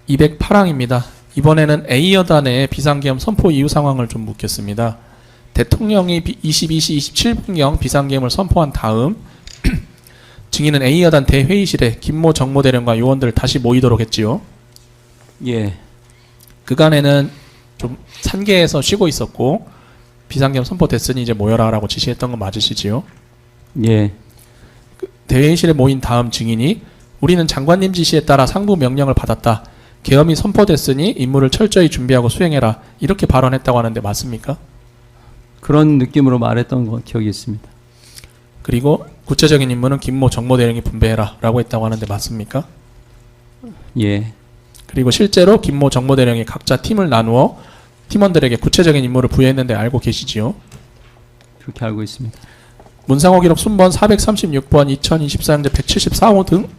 208항입니다. 이번에는 A 여단의 비상계엄 선포 이후 상황을 좀 묻겠습니다. 대통령이 22시 27분경 비상계엄을 선포한 다음 증인은 A 여단 대회의실에 김모 정모대령과 요원들 다시 모이도록 했지요. 예. 그간에는 좀 산계에서 쉬고 있었고 비상계엄 선포됐으니 이제 모여라라고 지시했던 건 맞으시지요? 예. 대회의실에 모인 다음 증인이 우리는 장관님 지시에 따라 상부 명령을 받았다. 계엄이 선포됐으니 임무를 철저히 준비하고 수행해라. 이렇게 발언했다고 하는데 맞습니까? 그런 느낌으로 말했던 거 기억이 있습니다. 그리고 구체적인 임무는 김모 정모대령이 분배해라 라고 했다고 하는데 맞습니까? 예. 그리고 실제로 김모 정모대령이 각자 팀을 나누어 팀원들에게 구체적인 임무를 부여했는데 알고 계시지요? 그렇게 알고 있습니다. 문상호 기록 순번 436번 2024년제 174호 등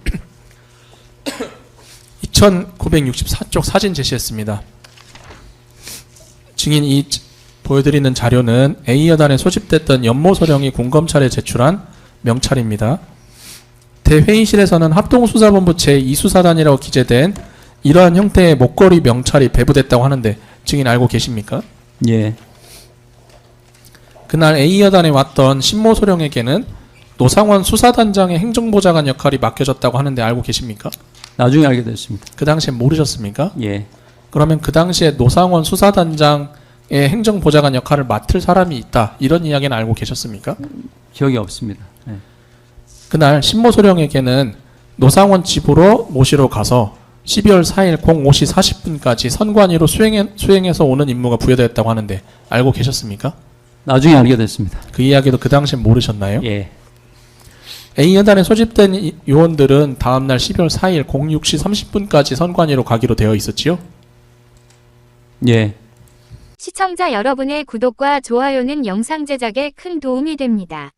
2964쪽 사진 제시했습니다. 증인이 보여드리는 자료는 A 여단에 소집됐던 연모서령이 군검찰에 제출한 명찰입니다. 대회의실에서는 합동수사본부 제2수사단이라고 기재된 이러한 형태의 목걸이 명찰이 배부됐다고 하는데 증인 알고 계십니까? 예. 그날 A여단에 왔던 신모 소령에게는 노상원 수사단장의 행정보좌관 역할이 맡겨졌다고 하는데 알고 계십니까? 나중에 알게 됐습니다. 그 당시에 모르셨습니까? 예. 그러면 그 당시에 노상원 수사단장의 행정보좌관 역할을 맡을 사람이 있다, 이런 이야기는 알고 계셨습니까? 기억이 없습니다. 예. 그날 신모 소령에게는 노상원 집으로 모시러 가서 12월 4일 05시 40분까지 선관위로 수행해서 오는 임무가 부여되었다고 하는데 알고 계셨습니까? 나중에 알게 됐습니다. 그 이야기도 그 당시에 모르셨나요? 예. A여단에 소집된 요원들은 다음날 12월 4일 06시 30분까지 선관위로 가기로 되어 있었지요? 예. 시청자 여러분의 구독과 좋아요는 영상 제작에 큰 도움이 됩니다.